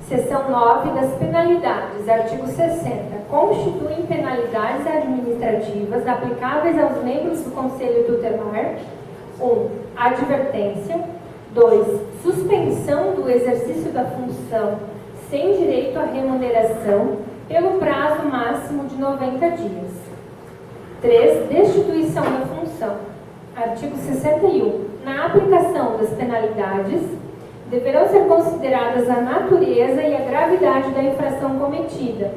Seção 9 das penalidades, artigo 60. Constituem penalidades administrativas aplicáveis aos membros do Conselho Tutelar: 1. Advertência. 2. Suspensão do exercício da função sem direito à remuneração pelo prazo máximo de 90 dias. 3. Destituição da função. Artigo 61. Na aplicação das penalidades, deverão ser consideradas a natureza e a gravidade da infração cometida,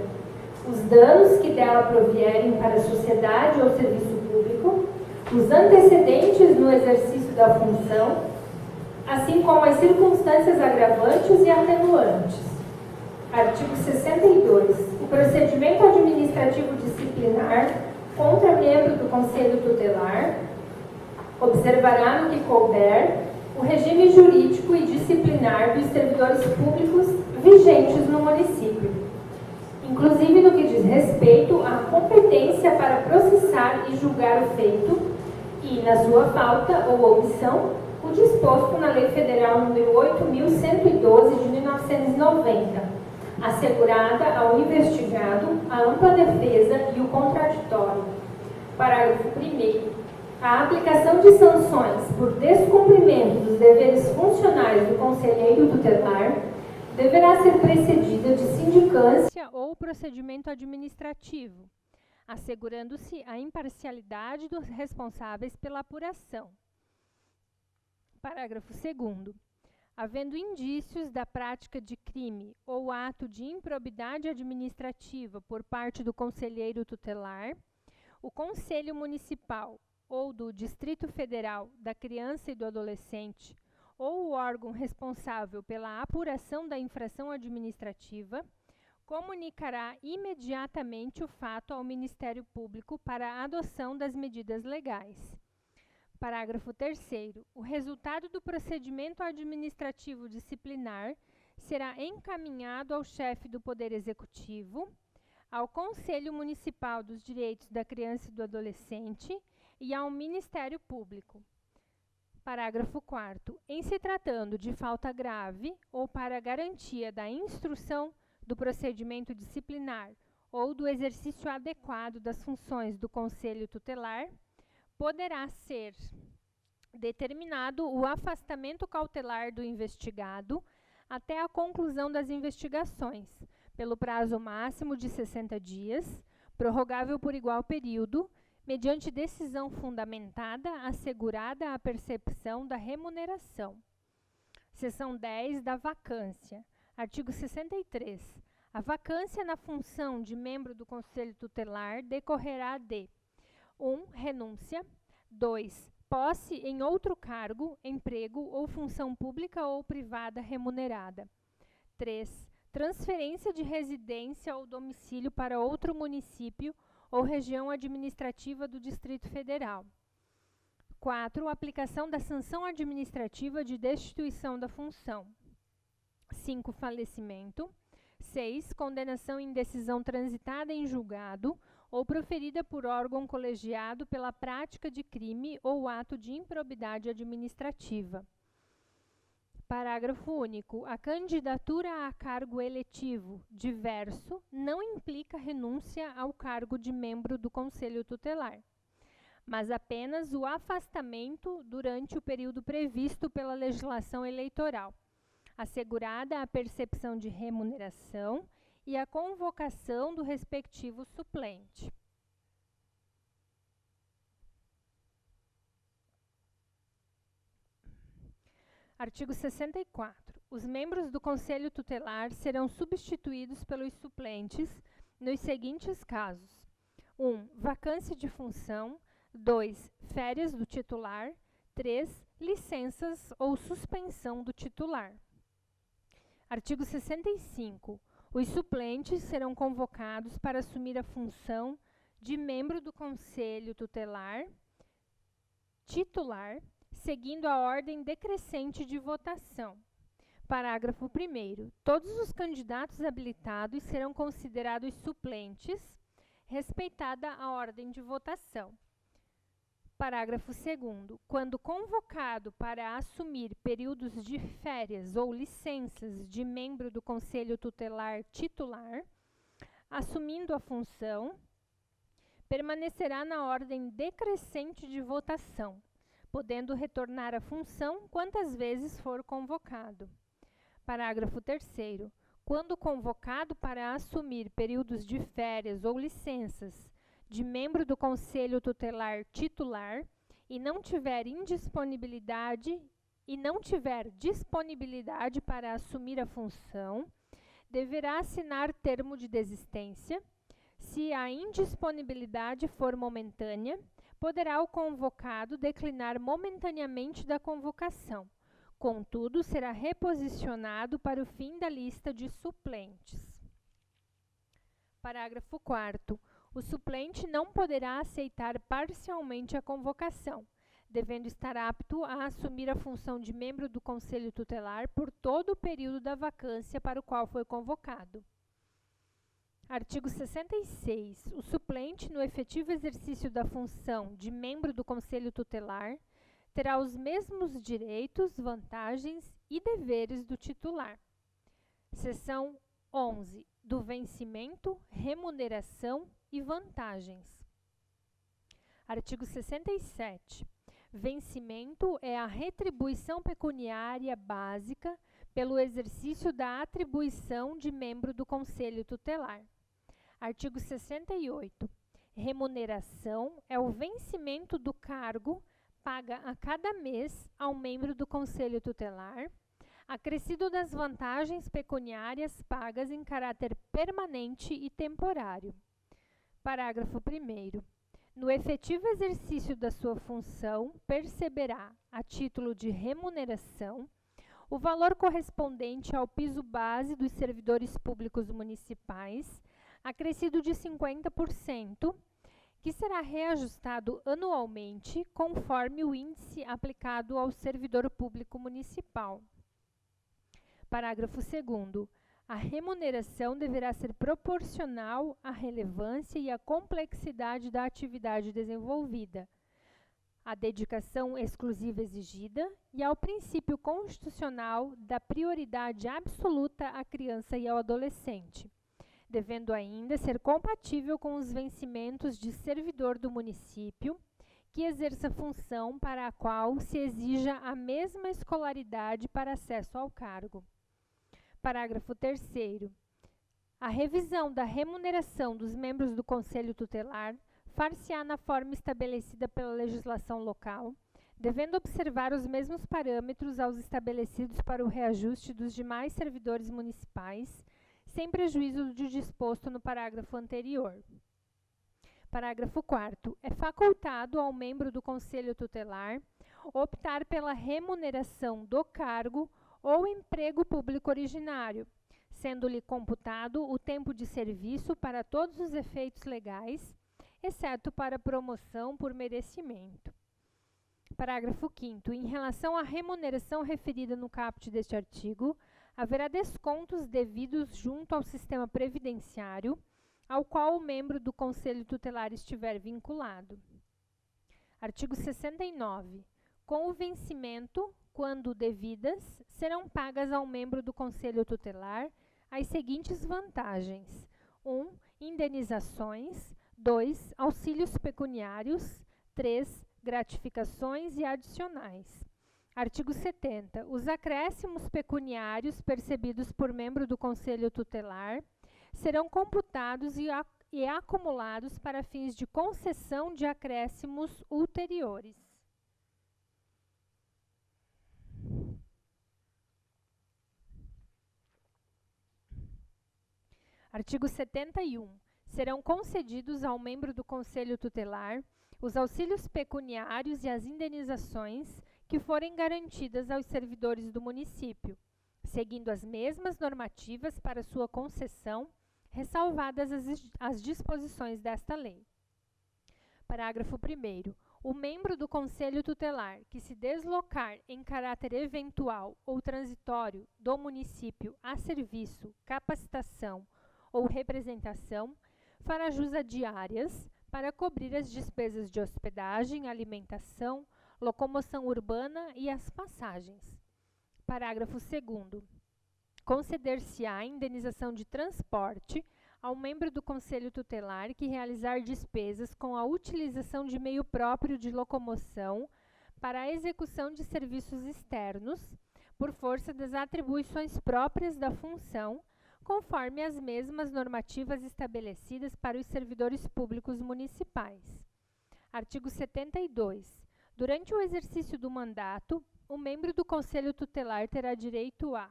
os danos que dela provierem para a sociedade ou serviço público, os antecedentes no exercício da função, assim como as circunstâncias agravantes e atenuantes. Artigo 62. O procedimento administrativo disciplinar contra membro do Conselho Tutelar observará no que couber o regime jurídico e disciplinar dos servidores públicos vigentes no município, inclusive no que diz respeito à competência para processar e julgar o feito e, na sua falta ou omissão, o disposto na Lei Federal nº 8.112 de 1990, assegurada ao investigado a ampla defesa e o contraditório. Parágrafo 1º. A aplicação de sanções por descumprimento dos deveres funcionais do conselheiro tutelar deverá ser precedida de sindicância
ou procedimento administrativo, assegurando-se a imparcialidade dos responsáveis pela apuração. Parágrafo 2º. Havendo indícios da prática de crime ou ato de improbidade administrativa por parte do conselheiro tutelar, o Conselho Municipal ou do Distrito Federal da Criança e do Adolescente, ou o órgão responsável pela apuração da infração administrativa, comunicará imediatamente o fato ao Ministério Público para a adoção das medidas legais. Parágrafo 3º. O resultado do procedimento administrativo disciplinar será encaminhado ao chefe do Poder Executivo, ao Conselho Municipal dos Direitos da Criança e do Adolescente e ao Ministério Público. Parágrafo 4º. Em se tratando de falta grave ou para garantia da instrução do procedimento disciplinar ou do exercício adequado das funções do Conselho Tutelar, poderá ser determinado o afastamento cautelar do investigado até a conclusão das investigações, pelo prazo máximo de 60 dias, prorrogável por igual período, mediante decisão fundamentada, assegurada a percepção da remuneração. Seção 10 da vacância. Artigo 63. A vacância na função de membro do Conselho Tutelar decorrerá de 1. Renúncia. 2. Posse em outro cargo, emprego ou função pública ou privada remunerada. 3. Transferência de residência ou domicílio para outro município ou região administrativa do Distrito Federal. 4. Aplicação da sanção administrativa de destituição da função. 5. Falecimento. 6. Condenação em decisão transitada em julgado ou proferida por órgão colegiado pela prática de crime ou ato de improbidade administrativa. Parágrafo único. A candidatura a cargo eletivo diverso não implica renúncia ao cargo de membro do Conselho Tutelar, mas apenas o afastamento durante o período previsto pela legislação eleitoral, assegurada a percepção de remuneração e a convocação do respectivo suplente. Artigo 64. Os membros do Conselho Tutelar serão substituídos pelos suplentes nos seguintes casos: 1. Vacância de função. 2. Férias do titular. 3. Licenças ou suspensão do titular. Artigo 65. Os suplentes serão convocados para assumir a função de membro do Conselho Tutelar titular, seguindo a ordem decrescente de votação. Parágrafo 1º. Todos os candidatos habilitados serão considerados suplentes, respeitada a ordem de votação. Parágrafo 2º. Quando convocado para assumir períodos de férias ou licenças de membro do Conselho Tutelar titular, assumindo a função, permanecerá na ordem decrescente de votação, podendo retornar à função quantas vezes for convocado. Parágrafo 3º. Quando convocado para assumir períodos de férias ou licenças de membro do Conselho Tutelar titular e não tiver disponibilidade para assumir a função, deverá assinar termo de desistência. Se a indisponibilidade for momentânea, poderá o convocado declinar momentaneamente da convocação. Contudo, será reposicionado para o fim da lista de suplentes. Parágrafo 4º. O suplente não poderá aceitar parcialmente a convocação, devendo estar apto a assumir a função de membro do Conselho Tutelar por todo o período da vacância para o qual foi convocado. Artigo 66. O suplente, no efetivo exercício da função de membro do Conselho Tutelar, terá os mesmos direitos, vantagens e deveres do titular. Seção 11. Do vencimento, remuneração e vantagens. Artigo 67. Vencimento é a retribuição pecuniária básica pelo exercício da atribuição de membro do Conselho Tutelar. Artigo 68. Remuneração é o vencimento do cargo paga a cada mês ao membro do Conselho Tutelar, acrescido das vantagens pecuniárias pagas em caráter permanente e temporário. Parágrafo 1º. No efetivo exercício da sua função, perceberá, a título de remuneração, o valor correspondente ao piso base dos servidores públicos municipais, acrescido de 50%, que será reajustado anualmente conforme o índice aplicado ao servidor público municipal. Parágrafo 2º. A remuneração deverá ser proporcional à relevância e à complexidade da atividade desenvolvida, à dedicação exclusiva exigida e ao princípio constitucional da prioridade absoluta à criança e ao adolescente, devendo ainda ser compatível com os vencimentos de servidor do município que exerça função para a qual se exija a mesma escolaridade para acesso ao cargo. Parágrafo 3º. A revisão da remuneração dos membros do Conselho Tutelar far-se-á na forma estabelecida pela legislação local, devendo observar os mesmos parâmetros aos estabelecidos para o reajuste dos demais servidores municipais, sem prejuízo do disposto no parágrafo anterior. Parágrafo 4º. É facultado ao membro do Conselho Tutelar optar pela remuneração do cargo ou emprego público originário, sendo-lhe computado o tempo de serviço para todos os efeitos legais, exceto para promoção por merecimento. Parágrafo 5º. Em relação à remuneração referida no caput deste artigo, haverá descontos devidos junto ao sistema previdenciário, ao qual o membro do Conselho Tutelar estiver vinculado. Artigo 69. Com o vencimento, quando devidas, serão pagas ao membro do Conselho Tutelar as seguintes vantagens: 1. Indenizações. 2. Auxílios pecuniários. 3. Gratificações e adicionais. Artigo 70. Os acréscimos pecuniários percebidos por membro do Conselho Tutelar serão computados e acumulados para fins de concessão de acréscimos ulteriores. Artigo 71. Serão concedidos ao membro do Conselho Tutelar os auxílios pecuniários e as indenizações que forem garantidas aos servidores do município, seguindo as mesmas normativas para sua concessão, ressalvadas as disposições desta lei. Parágrafo 1º. O membro do Conselho Tutelar que se deslocar em caráter eventual ou transitório do município a serviço, capacitação ou representação, fará jus a diárias para cobrir as despesas de hospedagem, alimentação, locomoção urbana e as passagens. Parágrafo 2º. Conceder-se-á indenização de transporte ao membro do Conselho Tutelar que realizar despesas com a utilização de meio próprio de locomoção para a execução de serviços externos, por força das atribuições próprias da função, conforme as mesmas normativas estabelecidas para os servidores públicos municipais. Artigo 72. Durante o exercício do mandato, o membro do Conselho Tutelar terá direito a: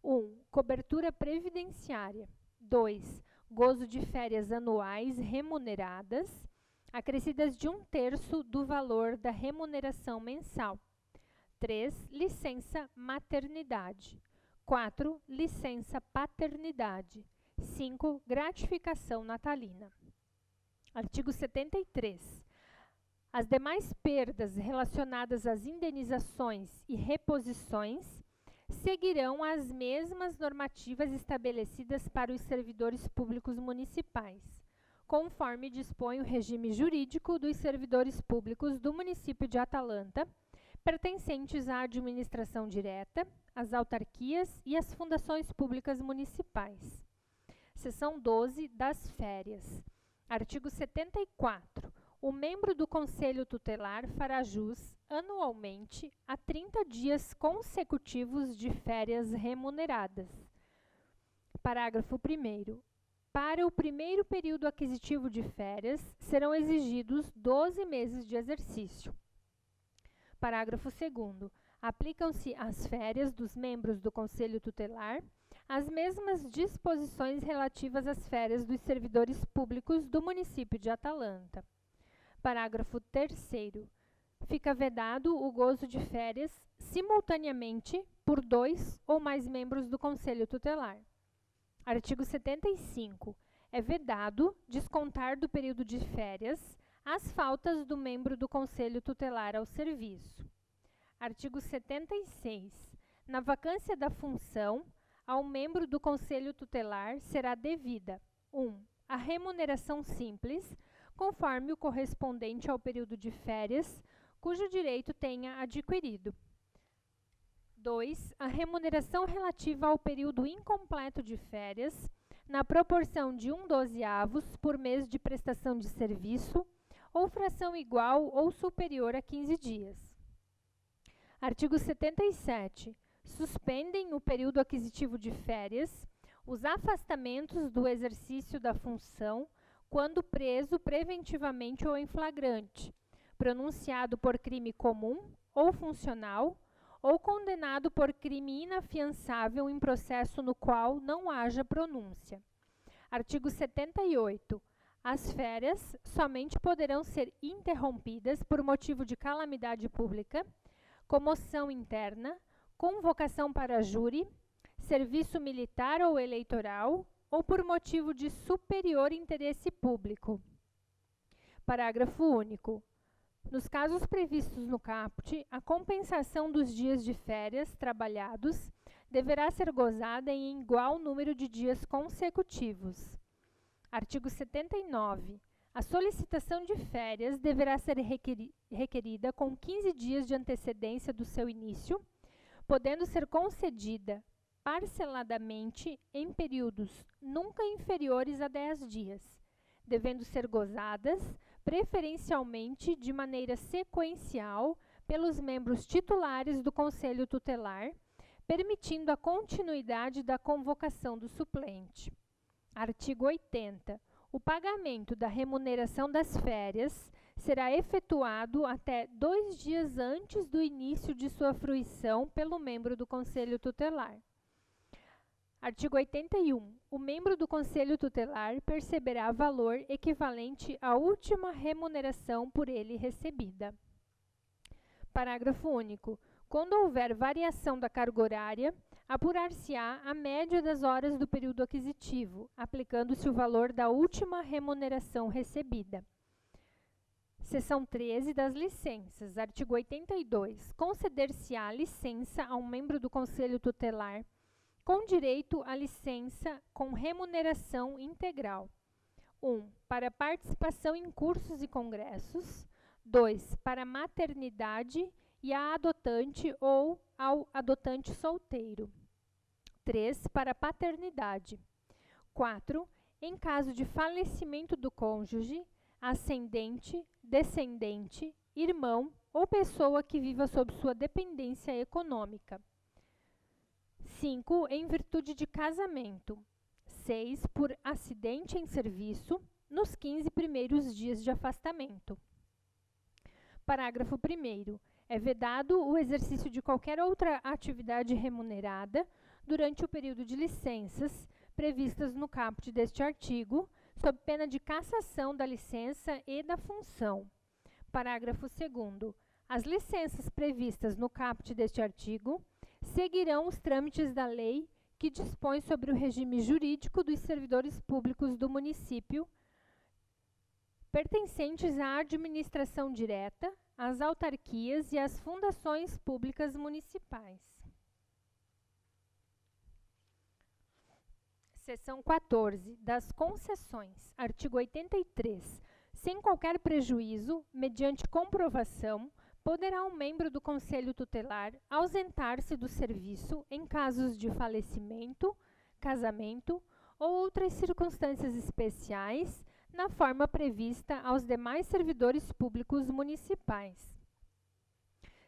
1. Cobertura previdenciária. 2. Gozo de férias anuais remuneradas, acrescidas de 1/3 do valor da remuneração mensal. 3. Licença maternidade. 4. Licença paternidade. 5. Gratificação natalina. Artigo 73. As demais perdas relacionadas às indenizações e reposições seguirão as mesmas normativas estabelecidas para os servidores públicos municipais, conforme dispõe o regime jurídico dos servidores públicos do município de Atalanta, pertencentes à administração direta, às autarquias e às fundações públicas municipais. Seção 12 das férias. Artigo 74. O membro do Conselho Tutelar fará jus, anualmente, a 30 dias consecutivos de férias remuneradas. Parágrafo 1º. Para o primeiro período aquisitivo de férias, serão exigidos 12 meses de exercício. Parágrafo 2º. Aplicam-se às férias dos membros do Conselho Tutelar as mesmas disposições relativas às férias dos servidores públicos do município de Atalanta. Parágrafo 3º. Fica vedado o gozo de férias simultaneamente por 2 ou mais membros do Conselho Tutelar. Artigo 75. É vedado descontar do período de férias as faltas do membro do Conselho Tutelar ao serviço. Artigo 76. Na vacância da função, ao membro do Conselho Tutelar será devida: 1. A remuneração simples, conforme o correspondente ao período de férias, cujo direito tenha adquirido. 2. A remuneração relativa ao período incompleto de férias, na proporção de 1/12 por mês de prestação de serviço, ou fração igual ou superior a 15 dias. Artigo 77. Suspendem o período aquisitivo de férias os afastamentos do exercício da função quando preso preventivamente ou em flagrante, pronunciado por crime comum ou funcional, ou condenado por crime inafiançável em processo no qual não haja pronúncia. Artigo 78. As férias somente poderão ser interrompidas por motivo de calamidade pública, comoção interna, convocação para júri, serviço militar ou eleitoral, ou por motivo de superior interesse público. Parágrafo único. Nos casos previstos no caput, a compensação dos dias de férias trabalhados deverá ser gozada em igual número de dias consecutivos. Artigo 79. A solicitação de férias deverá ser requerida com 15 dias de antecedência do seu início, podendo ser concedida parceladamente em períodos nunca inferiores a 10 dias, devendo ser gozadas, preferencialmente de maneira sequencial, pelos membros titulares do Conselho Tutelar, permitindo a continuidade da convocação do suplente. Artigo 80. O pagamento da remuneração das férias será efetuado até 2 dias antes do início de sua fruição pelo membro do Conselho Tutelar. Artigo 81. O membro do Conselho Tutelar perceberá valor equivalente à última remuneração por ele recebida. Parágrafo único. Quando houver variação da carga horária, apurar-se-á a média das horas do período aquisitivo, aplicando-se o valor da última remuneração recebida. Seção 13 das licenças. Artigo 82. Conceder-se-á licença a um membro do Conselho Tutelar com direito à licença com remuneração integral. 1. Para participação em cursos e congressos. 2. Para maternidade e a adotante ou ao adotante solteiro. 3. Para paternidade. 4. Em caso de falecimento do cônjuge, ascendente, descendente, irmão ou pessoa que viva sob sua dependência econômica. 5. Em virtude de casamento. 6. Por acidente em serviço, nos 15 primeiros dias de afastamento. Parágrafo 1º. É vedado o exercício de qualquer outra atividade remunerada durante o período de licenças previstas no caput deste artigo, sob pena de cassação da licença e da função. Parágrafo 2º. As licenças previstas no caput deste artigo seguirão os trâmites da lei que dispõe sobre o regime jurídico dos servidores públicos do município, pertencentes à administração direta, às autarquias e às fundações públicas municipais. Seção 14. Das concessões. Artigo 83. Sem qualquer prejuízo, mediante comprovação, poderá um membro do Conselho Tutelar ausentar-se do serviço em casos de falecimento, casamento ou outras circunstâncias especiais, na forma prevista aos demais servidores públicos municipais.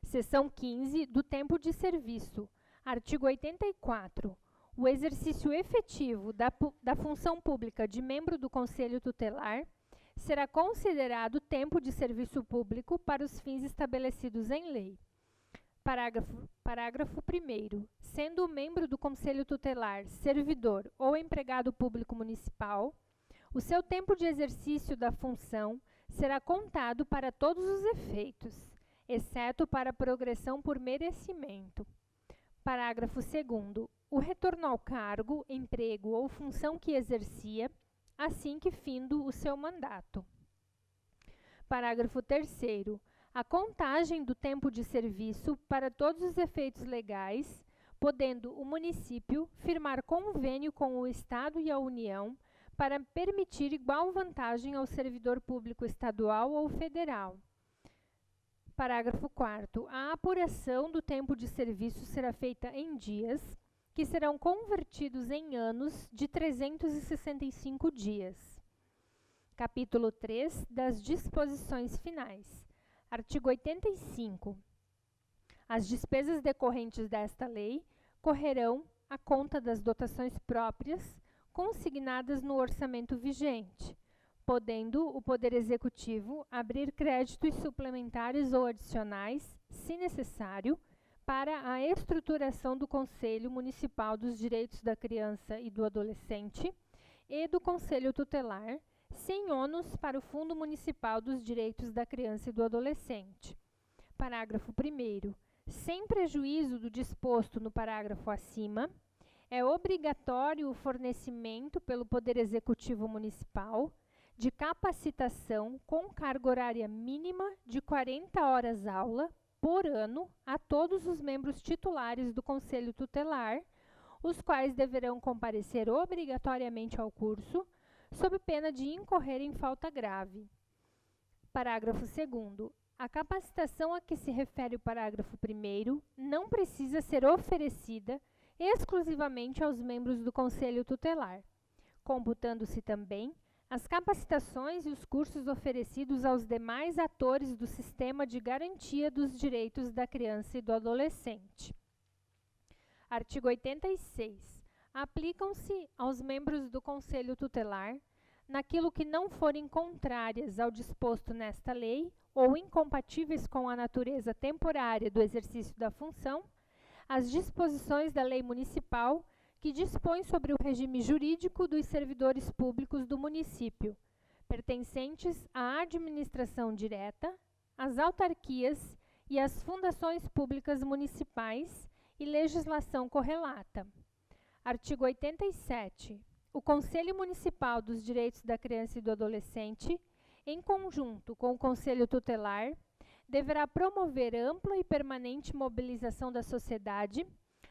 Seção 15. Do tempo de serviço. Artigo 84. O exercício efetivo da função pública de membro do Conselho Tutelar será considerado tempo de serviço público para os fins estabelecidos em lei. Parágrafo 1º. Sendo o membro do Conselho Tutelar servidor ou empregado público municipal, o seu tempo de exercício da função será contado para todos os efeitos, exceto para progressão por merecimento. Parágrafo 2º. O retorno ao cargo, emprego ou função que exercia, assim que findo o seu mandato. Parágrafo 3º. A contagem do tempo de serviço para todos os efeitos legais, podendo o município firmar convênio com o Estado e a União para permitir igual vantagem ao servidor público estadual ou federal. Parágrafo 4º. A apuração do tempo de serviço será feita em dias, que serão convertidos em anos de 365 dias. Capítulo 3 das disposições finais. Artigo 85. As despesas decorrentes desta lei correrão à conta das dotações próprias consignadas no orçamento vigente, podendo o Poder Executivo abrir créditos suplementares ou adicionais, se necessário, para a estruturação do Conselho Municipal dos Direitos da Criança e do Adolescente e do Conselho Tutelar, sem ônus para o Fundo Municipal dos Direitos da Criança e do Adolescente. Parágrafo 1º. Sem prejuízo do disposto no parágrafo acima, é obrigatório o fornecimento pelo Poder Executivo Municipal de capacitação com carga horária mínima de 40 horas-aula por ano a todos os membros titulares do Conselho Tutelar, os quais deverão comparecer obrigatoriamente ao curso, sob pena de incorrer em falta grave. Parágrafo 2º. A capacitação a que se refere o parágrafo 1º não precisa ser oferecida exclusivamente aos membros do Conselho Tutelar, computando-se também as capacitações e os cursos oferecidos aos demais atores do sistema de garantia dos direitos da criança e do adolescente. Artigo 86. Aplicam-se aos membros do Conselho Tutelar, naquilo que não forem contrárias ao disposto nesta lei ou incompatíveis com a natureza temporária do exercício da função, as disposições da lei municipal que dispõe sobre o regime jurídico dos servidores públicos do município, pertencentes à administração direta, às autarquias e às fundações públicas municipais e legislação correlata. Artigo 87. O Conselho Municipal dos Direitos da Criança e do Adolescente, em conjunto com o Conselho Tutelar, deverá promover ampla e permanente mobilização da sociedade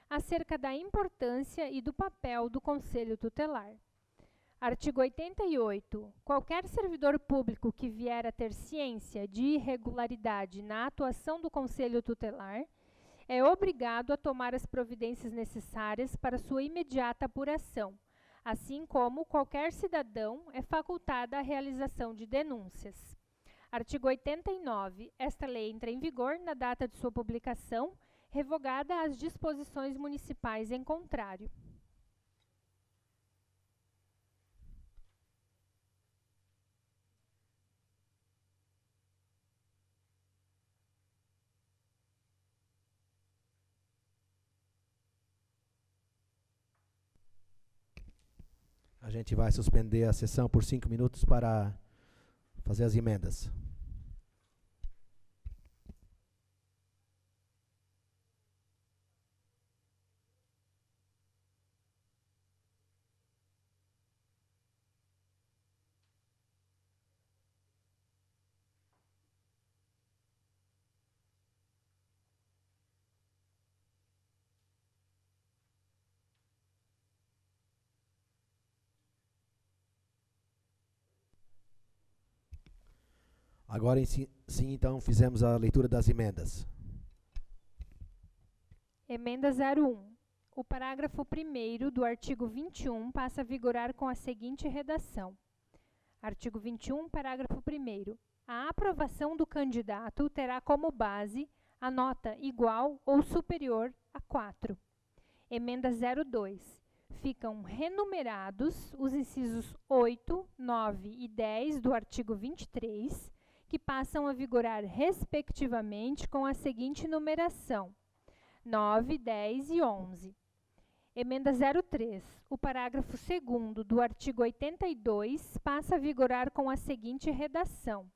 acerca da importância e do papel do Conselho Tutelar. Artigo 88. Qualquer servidor público que vier a ter ciência de irregularidade na atuação do Conselho Tutelar é obrigado a tomar as providências necessárias para sua imediata apuração, assim como qualquer cidadão é facultada a realização de denúncias. Artigo 89. Esta lei entra em vigor na data de sua publicação, revogada as disposições municipais em contrário.
A gente vai suspender a sessão por 5 minutos para fazer as emendas. Agora, sim, então, fizemos a leitura das emendas.
Emenda 01. O parágrafo 1º do artigo 21 passa a vigorar com a seguinte redação. Artigo 21, parágrafo 1º. A aprovação do candidato terá como base a nota igual ou superior a 4. Emenda 02. Ficam renumerados os incisos 8, 9 e 10 do artigo 23, que passam a vigorar respectivamente com a seguinte numeração: 9, 10 e 11. Emenda 03. O parágrafo 2º do artigo 82 passa a vigorar com a seguinte redação.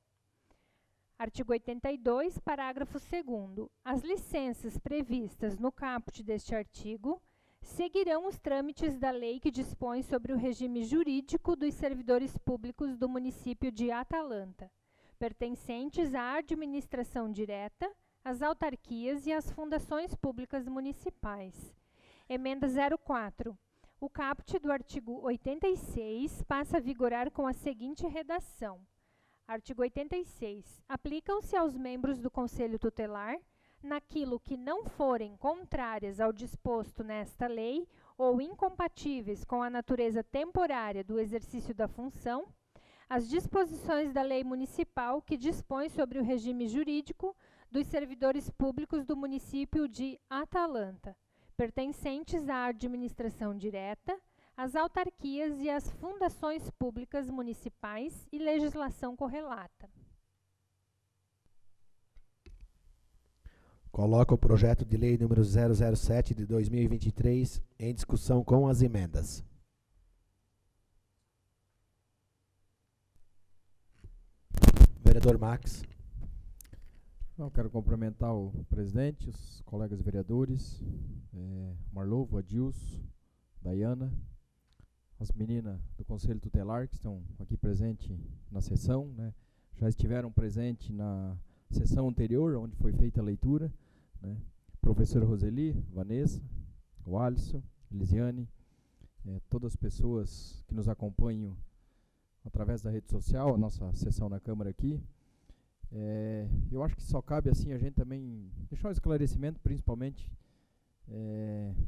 Artigo 82, parágrafo 2º. As licenças previstas no caput deste artigo seguirão os trâmites da lei que dispõe sobre o regime jurídico dos servidores públicos do município de Atalanta, pertencentes à administração direta, às autarquias e às fundações públicas municipais. Emenda 04. O caput do artigo 86 passa a vigorar com a seguinte redação. Artigo 86. Aplicam-se aos membros do Conselho Tutelar, naquilo que não forem contrárias ao disposto nesta lei ou incompatíveis com a natureza temporária do exercício da função, as disposições da lei municipal que dispõe sobre o regime jurídico dos servidores públicos do município de Atalanta, pertencentes à administração direta, às autarquias e às fundações públicas municipais e legislação correlata.
Coloca o projeto de lei número 007 de 2023 em discussão com as emendas. Vereador Max.
Eu quero cumprimentar o presidente, os colegas vereadores, Marlovo, Adilson, Dayana, as meninas do Conselho Tutelar que estão aqui presentes na sessão, né? Já estiveram presentes na sessão anterior, onde foi feita a leitura, né? Professora Roseli, Vanessa, o Alisson, Lisiane, todas as pessoas que nos acompanham através da rede social, a nossa sessão na Câmara aqui. Eu acho que só cabe assim a gente também deixar um esclarecimento, principalmente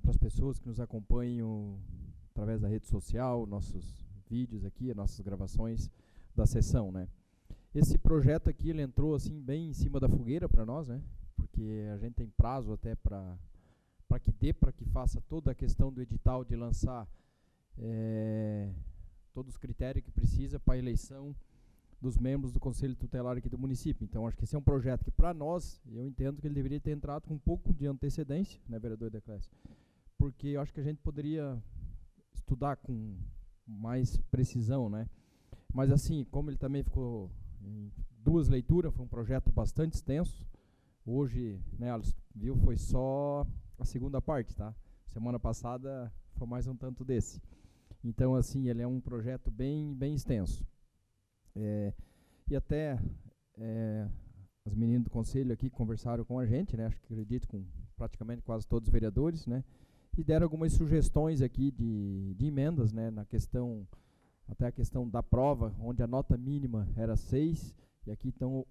para as pessoas que nos acompanham através da rede social, nossos vídeos aqui, as nossas gravações da sessão, né? Esse projeto aqui, ele entrou assim bem em cima da fogueira para nós, né? Porque a gente tem prazo até para que faça toda a questão do edital de lançar todos os critérios que precisa para a eleição dos membros do Conselho Tutelar aqui do município. Então, acho que esse é um projeto que, para nós, eu entendo que ele deveria ter entrado com um pouco de antecedência, né, vereador Declésio? Porque eu acho que a gente poderia estudar com mais precisão, né? Mas, assim, como ele também ficou em 2 leituras, foi um projeto bastante extenso. Hoje, né, Alisson, viu, foi só a segunda parte, tá? Semana passada foi mais um tanto desse. Então, assim, ele é um projeto bem extenso. E até as meninas do conselho aqui conversaram com a gente, né? Acho que acredito com praticamente quase todos os vereadores, né? E deram algumas sugestões aqui de emendas, né? Na questão, até a questão da prova, onde a nota mínima era 6, e aqui estão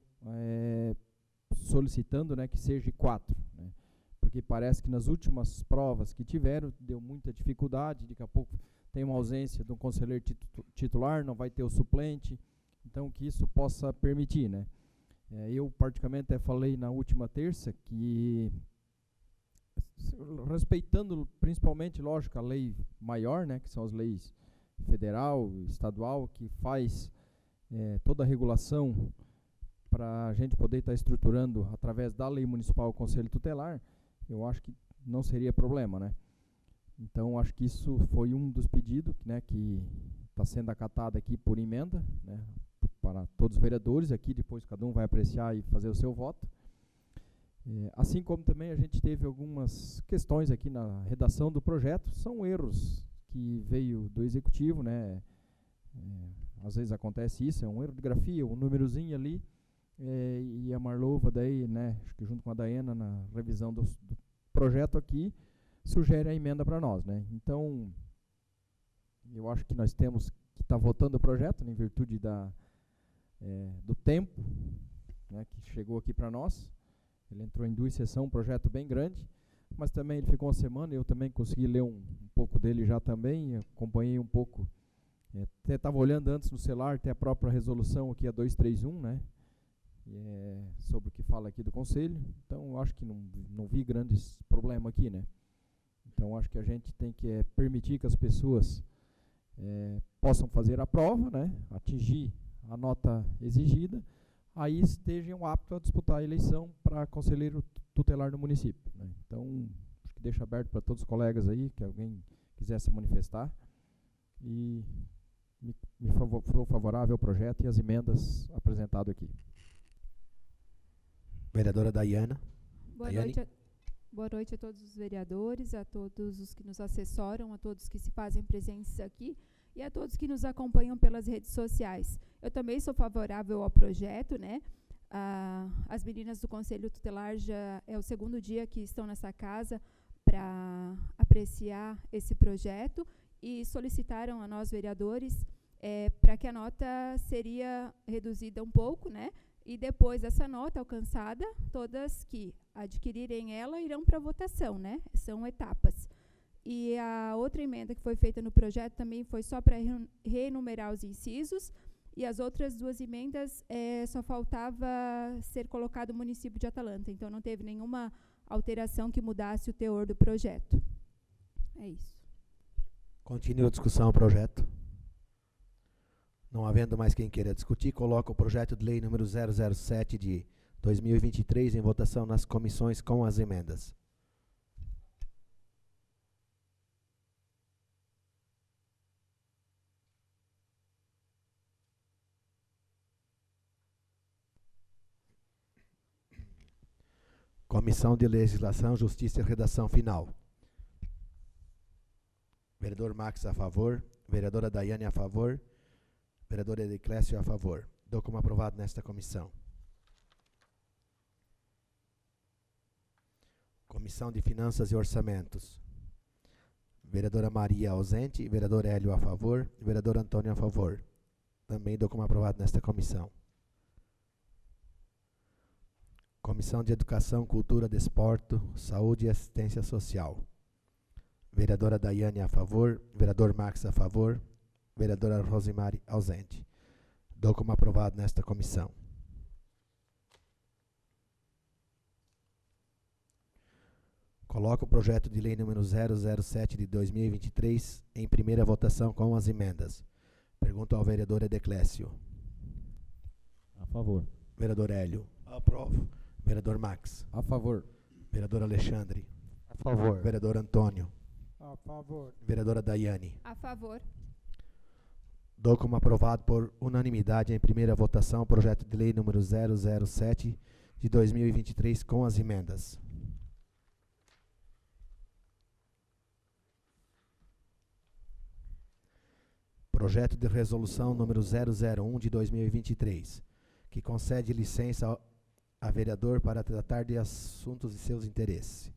solicitando, né, que seja 4, né? Porque parece que nas últimas provas que tiveram, deu muita dificuldade, daqui a pouco tem uma ausência de um conselheiro titular, não vai ter o suplente, então que isso possa permitir, né? Eu particularmente até falei na última terça que, respeitando principalmente, lógico, a lei maior, né, que são as leis federal, estadual, que faz toda a regulação para a gente poder estar estruturando através da lei municipal o Conselho Tutelar, eu acho que não seria problema, né? Então, acho que isso foi um dos pedidos, né, que está sendo acatado aqui por emenda, né, para todos os vereadores aqui, depois cada um vai apreciar e fazer o seu voto. Assim como também a gente teve algumas questões aqui na redação do projeto, são erros que veio do executivo, né? Às vezes acontece isso, é um erro de grafia, um númerozinho ali, e a Marlova daí, né, acho que junto com a Dayana na revisão do projeto aqui, sugere a emenda para nós, né? Então, eu acho que nós temos que estar votando o projeto, né, em virtude do tempo, né, que chegou aqui para nós. Ele entrou em 2 sessões, um projeto bem grande, mas também ele ficou uma semana, eu também consegui ler um pouco dele já também, acompanhei um pouco, até estava olhando antes no celular, até a própria resolução aqui, a 231, né, sobre o que fala aqui do Conselho. Então, eu acho que não vi grandes problemas aqui, né. Então, acho que a gente tem que permitir que as pessoas possam fazer a prova, né, atingir a nota exigida, aí estejam aptos a disputar a eleição para conselheiro tutelar no município, né. Então, acho que deixo aberto para todos os colegas aí, que alguém quiser se manifestar, e sou favorável ao projeto e às emendas apresentadas aqui.
Vereadora Dayana.
Boa noite a todos os vereadores, a todos os que nos assessoram, a todos que se fazem presença aqui e a todos que nos acompanham pelas redes sociais. Eu também sou favorável ao projeto, né? As meninas do Conselho Tutelar já é o 2º dia que estão nessa casa para apreciar esse projeto e solicitaram a nós, vereadores, para que a nota seria reduzida um pouco, né? E depois dessa nota alcançada, todas que adquirirem ela irão para votação, né? São etapas. E a outra emenda que foi feita no projeto também foi só para reenumerar os incisos E as outras 2 emendas, só faltava ser colocado o município de Atalanta. Então, não teve nenhuma alteração que mudasse o teor do projeto. É isso.
Continua a discussão ao projeto. Não havendo mais quem queira discutir, coloca o projeto de lei número 007 de 2023 em votação nas comissões com as emendas. Comissão de Legislação, Justiça e Redação Final. Vereador Max a favor, vereadora Daiane a favor, vereador Ediclésio a favor. Dou como aprovado nesta comissão. Comissão de Finanças e Orçamentos. Vereadora Maria ausente, vereador Hélio a favor, vereador Antônio a favor. Também dou como aprovado nesta comissão. Comissão de Educação, Cultura, Desporto, Saúde e Assistência Social. Vereadora Daiane a favor, vereador Max a favor, vereadora Rosimari ausente. Dou como aprovado nesta comissão. Coloco o projeto de lei número 007 de 2023 em primeira votação com as emendas. Pergunto ao vereador Ediclésio.
A favor.
Vereador Hélio. Aprovo. Vereador Max.
A favor.
Vereador Alexandre.
A favor.
Vereador Antônio.
A favor.
Vereadora Daiane.
A favor.
Dou como aprovado por unanimidade em primeira votação o projeto de lei número 007 de 2023 com as emendas. Projeto de resolução número 001 de 2023, que concede licença a vereador para tratar de assuntos de seus interesses.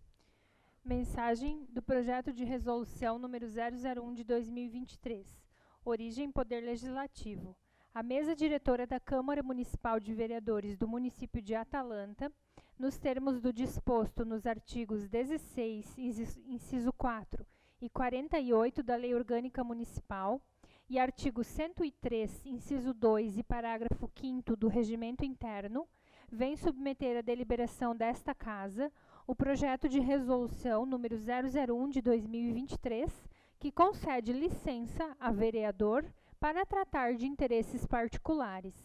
Mensagem do projeto de resolução número 001 de 2023. Origem Poder Legislativo. A mesa diretora da Câmara Municipal de Vereadores do município de Atalanta, nos termos do disposto nos artigos 16, inciso 4 e 48 da Lei Orgânica Municipal e artigo 103, inciso 2 e parágrafo 5º do Regimento Interno, vem submeter à deliberação desta Casa o projeto de resolução número 001 de 2023, que concede licença a vereador para tratar de interesses particulares.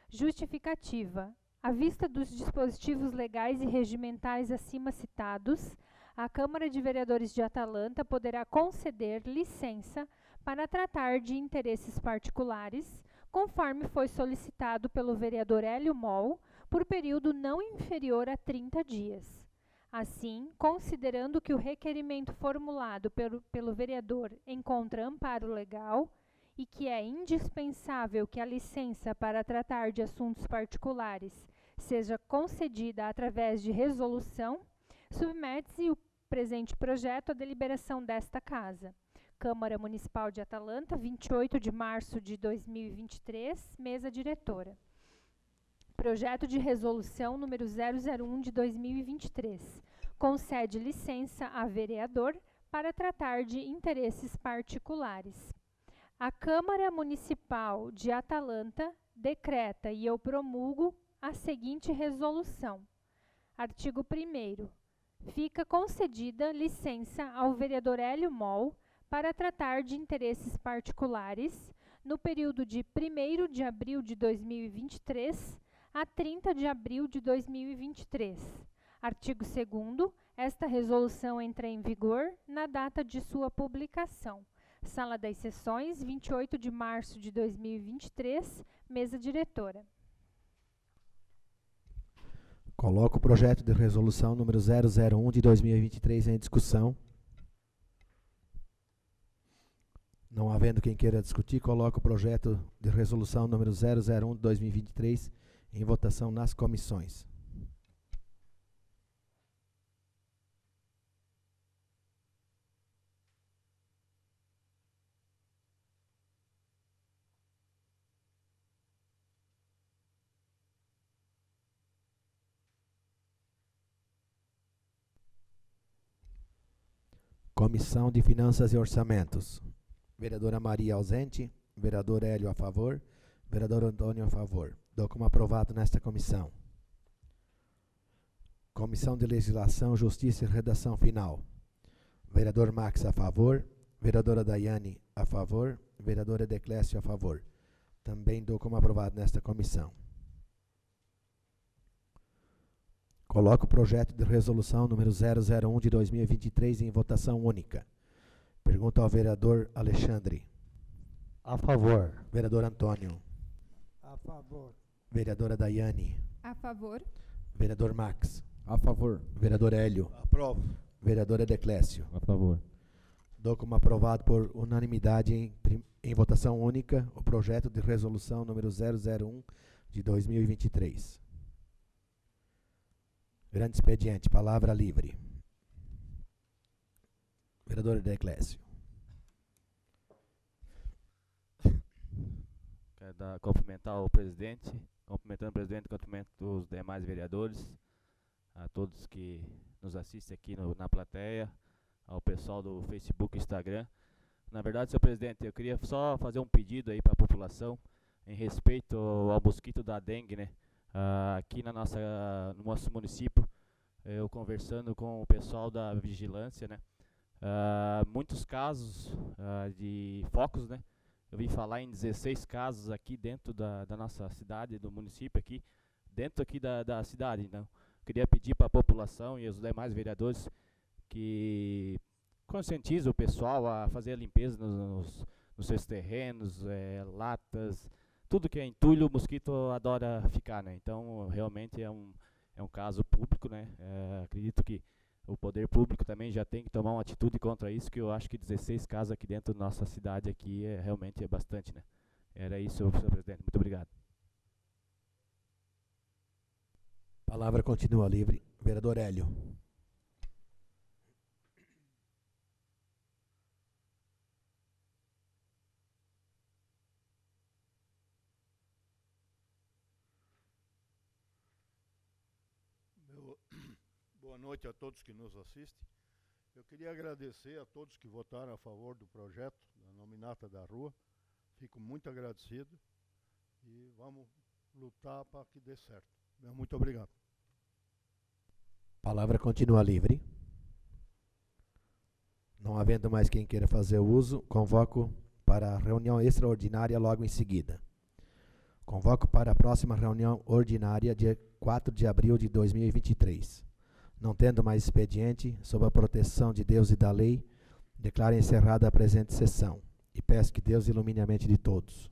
Justificativa. À vista dos dispositivos legais e regimentais acima citados, a Câmara de Vereadores de Atalanta poderá conceder licença para tratar de interesses particulares, conforme foi solicitado pelo vereador Hélio Moll, por período não inferior a 30 dias. Assim, considerando que o requerimento formulado pelo vereador encontra amparo legal e que é indispensável que a licença para tratar de assuntos particulares seja concedida através de resolução, submete-se o presente projeto à deliberação desta Casa. Câmara Municipal de Atalanta, 28 de março de 2023, mesa diretora. Projeto de resolução número 001 de 2023. Concede licença a vereador para tratar de interesses particulares. A Câmara Municipal de Atalanta decreta e eu promulgo a seguinte resolução. Artigo 1º. Fica concedida licença ao vereador Hélio Moll para tratar de interesses particulares no período de 1º de abril de 2023 a 30 de abril de 2023. Artigo 2º. Esta resolução entra em vigor na data de sua publicação. Sala das Sessões, 28 de março de 2023, mesa diretora.
Coloco o projeto de resolução número 001 de 2023 em discussão. Não havendo quem queira discutir, coloco o projeto de resolução número 001 de 2023 em votação nas comissões. Comissão de Finanças e Orçamentos. Vereadora Maria ausente, vereador Hélio a favor, Vereador Antônio, a favor. Dou como aprovado nesta comissão. Comissão de Legislação, Justiça e Redação Final. Vereador Max, a favor. Vereadora Daiane, a favor. Vereadora Declésio, a favor. Também dou como aprovado nesta comissão. Coloco o projeto de resolução número 001 de 2023 em votação única. Pergunto ao vereador Alexandre.
A favor.
Vereador Antônio.
A favor.
Vereadora Daiane.
A favor.
Vereador Max.
A favor.
Vereador Hélio.
Aprovo.
Vereadora Declésio.
A favor.
Dou como aprovado por unanimidade em votação única o projeto de resolução número 001 de 2023. Grande expediente, palavra livre. Vereador Declésio.
Quero cumprimentar o presidente, cumprimentando o presidente, cumprimento os demais vereadores, a todos que nos assistem aqui na plateia, ao pessoal do Facebook e Instagram. Na verdade, senhor presidente, eu queria só fazer um pedido aí para a população em respeito ao mosquito da dengue, né? Aqui no nosso município, eu conversando com o pessoal da vigilância, né? Muitos casos de focos, né? Eu vim falar em 16 casos aqui dentro da nossa cidade, do município aqui, dentro aqui da cidade. Então, queria pedir para a população e os demais vereadores que conscientizem o pessoal a fazer a limpeza nos seus terrenos, latas, tudo que é entulho, o mosquito adora ficar, né? Então, realmente é um caso público, né? Acredito que o poder público também já tem que tomar uma atitude contra isso, que eu acho que 16 casos aqui dentro da nossa cidade aqui realmente é bastante, né? Era isso, senhor presidente. Muito obrigado.
Palavra continua livre. Vereador Hélio.
Boa noite a todos que nos assistem. Eu queria agradecer a todos que votaram a favor do projeto da nominata da rua. Fico muito agradecido e vamos lutar para que dê certo. Muito obrigado.
Palavra continua livre. Não havendo mais quem queira fazer uso, convoco para a reunião extraordinária logo em seguida. Convoco para a próxima reunião ordinária, dia 4 de abril de 2023. Não tendo mais expediente, sob a proteção de Deus e da lei, declaro encerrada a presente sessão e peço que Deus ilumine a mente de todos.